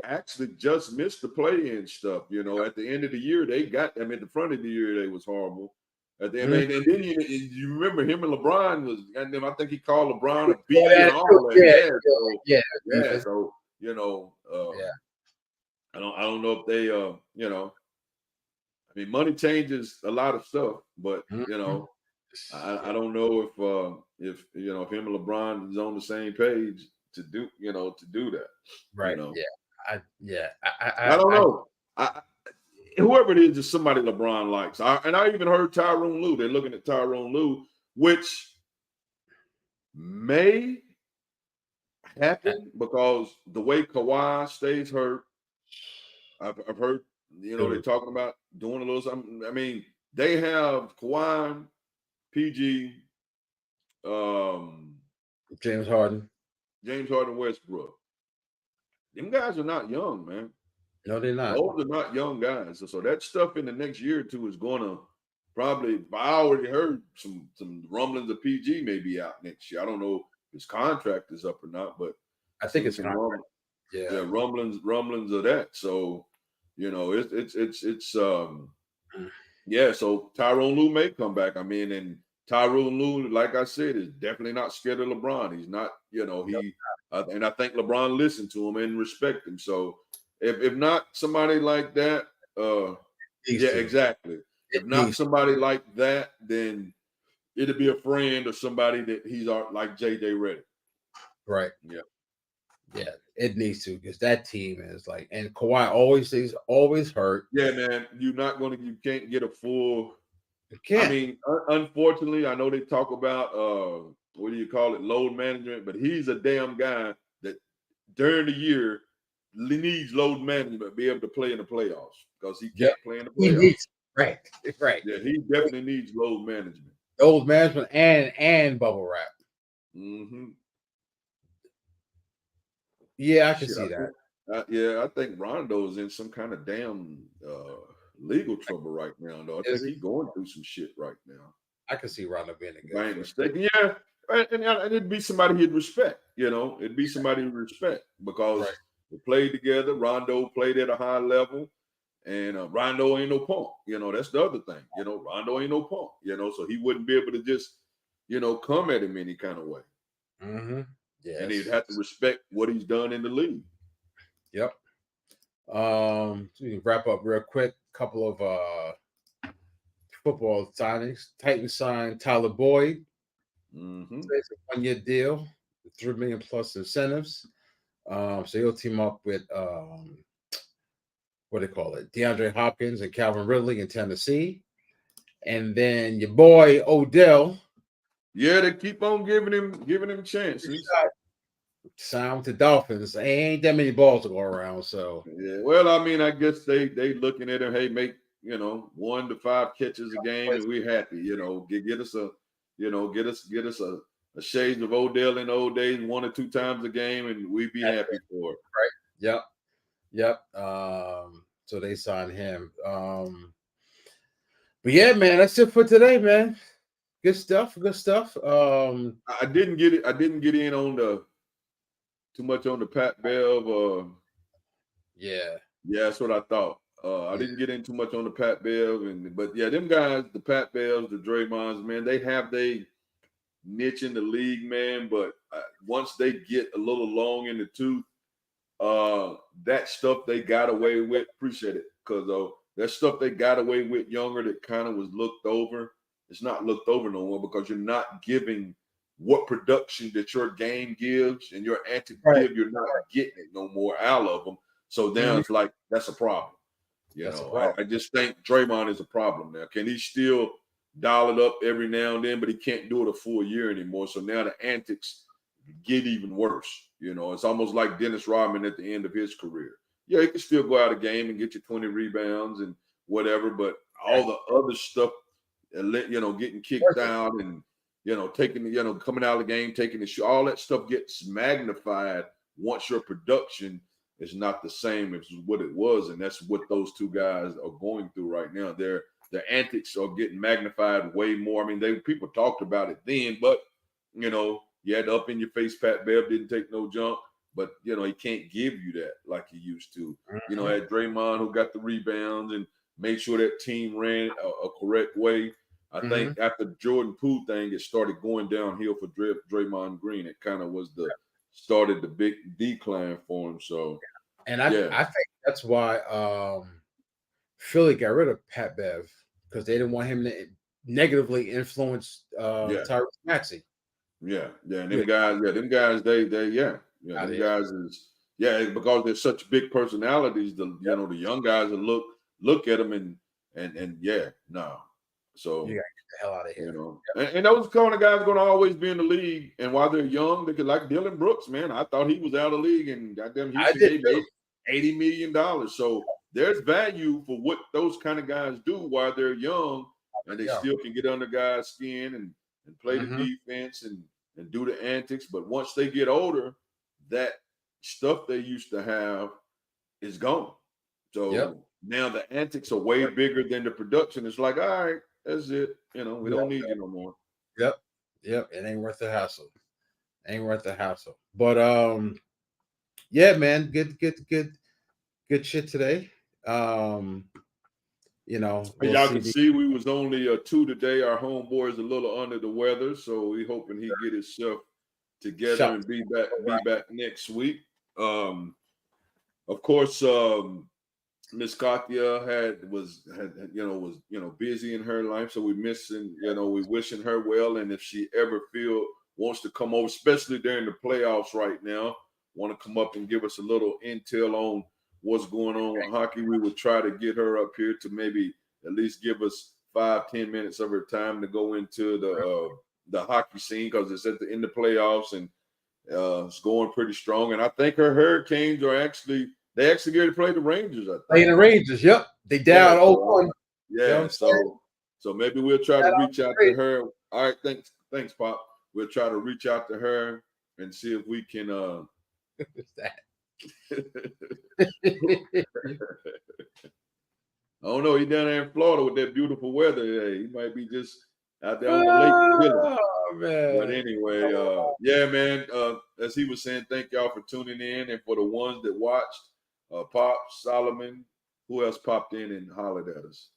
actually just missed the play-in stuff. At the end of the year, they got them. At the front of the year, they was horrible. At the end, and then you remember him and LeBron was, and then I think he called LeBron a B and all that. Yeah. So I don't know if they I mean, money changes a lot of stuff, but I don't know if him and LeBron is on the same page to do that. Right. Yeah. I don't know. Whoever it is somebody LeBron likes. I even heard Tyronn Lue. They're looking at Tyronn Lue, which may happen because the way Kawhi stays hurt, I've heard, they're talking about doing a little something. I mean, they have Kawhi, PG, James Harden, Westbrook. Them guys are not young, man. No, they're not. Those are not young guys. So that stuff in the next year or two is going to probably. I already heard some rumblings of PG may be out next year. I don't know if his contract is up or not, but I think it's rumblings of that. So it's So Tyronn Lue may come back. I mean, and Tyronn Lue, like I said, is definitely not scared of LeBron. He's not. And I think LeBron listened to him and respect him. So. If not somebody like that, exactly. If not somebody like that, then it'll be a friend or somebody that he's like JJ Redick. Right. Yeah. It needs to because that team is like, and Kawhi always hurt. Yeah, man. You can't get a full. You can't. I mean, unfortunately, I know they talk about what do you call it, load management, but he's a damn guy that during the year. Needs load management to be able to play in the playoffs because he can't play in the playoffs. Right. Yeah, he definitely needs load management. Old management and bubble wrap. Mm-hmm. Yeah, I can see that. I think Rondo's in some kind of damn legal trouble right now, though. I think he's going through some shit right now. I can see Rondo being a good. If I ain't mistaken, yeah. And it'd be somebody he'd respect, It'd be somebody he'd respect because they played together. Rondo played at a high level, and Rondo ain't no punk. That's the other thing. Rondo ain't no punk. So he wouldn't be able to just, come at him any kind of way. Mm-hmm. Yeah, and he'd have to respect what he's done in the league. Yep. So we can wrap up real quick. Couple of football signings. Titans signed Tyler Boyd. Mm-hmm. It's a 1-year deal, $3 million plus incentives. So he'll team up with what do they call it? DeAndre Hopkins and Calvin Ridley in Tennessee. And then your boy Odell. Yeah, they keep on giving him chances. Signed with the Dolphins. Ain't that many balls to go around. So yeah. Well, I mean, I guess they looking at him, hey, make 1 to 5 catches a game and we're happy. Get us a get us a shades of Odell in the old days 1 or 2 times a game and we'd be happy for it. Right. Yep. So they signed him. But yeah, man, that's it for today, man. Good stuff. I didn't get in on too much on the Pat Bev. Yeah, that's what I thought. I didn't get in too much on the Pat Bev, but yeah, them guys, the Pat Bevs, the Draymonds, man, they have they niche in the league, man. But once they get a little long in the tooth, that stuff they got away with, appreciate it, because that stuff they got away with younger that kind of was looked over. It's not looked over no more because you're not giving what production that your game gives and your antics give. You're not getting it no more out of them. So now it's like that's a problem. I just think Draymond is a problem now. Can he still dial it up every now and then, but he can't do it a full year anymore. So now the antics get even worse. It's almost like Dennis Rodman at the end of his career. Yeah, he can still go out a game and get you 20 rebounds and whatever, but all the other stuff, getting kicked out and taking coming out of the game, taking the shoot, all that stuff gets magnified once your production is not the same as what it was, and that's what those two guys are going through right now. Their antics are getting magnified way more. I mean, people talked about it then, but you had up in your face. Pat Bev didn't take no jump, but he can't give you that like he used to. Had Draymond who got the rebounds and made sure that team ran a correct way. I think after the Jordan Poole thing, it started going downhill for Draymond Green. It kind of was started the big decline for him. So, and I think that's why Philly got rid of Pat Bev because they didn't want him to negatively influence Tyrese Maxey. Yeah, and them guys, them guys is because they're such big personalities. The the young guys will look at them and no. So you gotta get the hell out of here. And those kind of guys are going to always be in the league. And while they're young, they could like Dylan Brooks, man. I thought he was out of the league, and goddamn, he made $80 million. So there's value for what those kind of guys do while they're young, and they still can get under guys' skin and play the defense and do the antics. But once they get older, that stuff they used to have is gone. So now the antics are way bigger than the production. It's like, all right, that's it. We don't need you no more. Yep. It ain't worth the hassle. But yeah, man, good shit today. Y'all can see we was only 2 today. Our homeboy is a little under the weather, so we hoping he get himself together and be back next week. Of course, Miss Katia was busy in her life, so we missing, we wishing her well, and if she ever wants to come over, especially during the playoffs right now, want to come up and give us a little intel on what's going on with hockey, we would try to get her up here to maybe at least give us 5-10 minutes of her time to go into the hockey scene, because it's in the playoffs and it's going pretty strong. And I think her Hurricanes are actually getting to play the Rangers. I think. Play the Rangers. Yep, they down 0-1. Yeah. So maybe we'll try to reach out to her. All right, thanks, Pop. We'll try to reach out to her and see if we can What's that? I don't know. He down there in Florida with that beautiful weather. Yeah, he might be just out there on the lake chilling. Oh, man. But anyway, yeah, man. As he was saying, thank y'all for tuning in, and for the ones that watched, Pop, Solomon, who else popped in and hollered at us?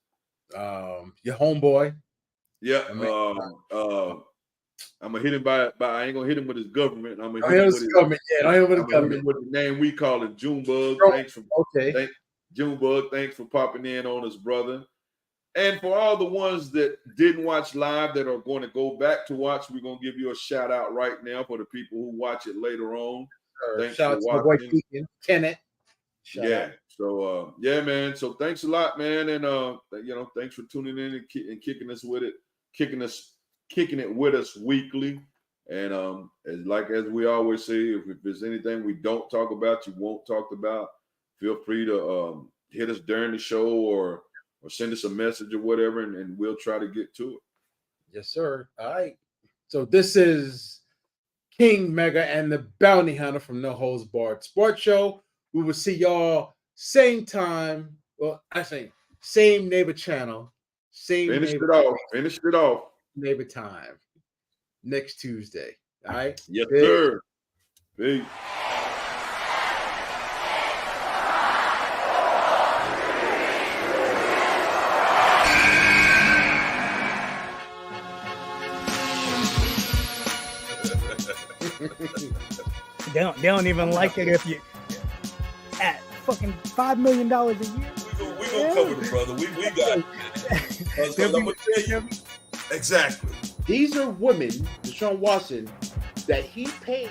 Your homeboy. Yeah. I'm gonna hit him by I ain't gonna hit him with his government. I'm gonna hit him with his government. Yeah, hit him with the name we call it, Junebug. Junebug, thanks for popping in on us, brother. And for all the ones that didn't watch live that are going to go back to watch, we're gonna give you a shout out right now for the people who watch it later on. Thanks shout out to my boy Kenneth. Yeah. So yeah, man. So thanks a lot, man. And thanks for tuning in and kicking us with it, kicking it with us weekly. And as we always say, if there's anything we don't talk about, you won't talk about, feel free to hit us during the show or send us a message or whatever, and we'll try to get to it. Yes, sir. All right. So this is King Mega and the Bounty Hunter from No Holds Barred Sports Show. We will see y'all same time. Well, I think same neighbor channel. Finished it off. Neighbor time. Next Tuesday. All right. Yes, sir. Peace. They don't even like it if you at fucking $5 million a year. We gonna cover the brother. We got it. I'm gonna tell you exactly. These are women, Deshaun Watson, that he paid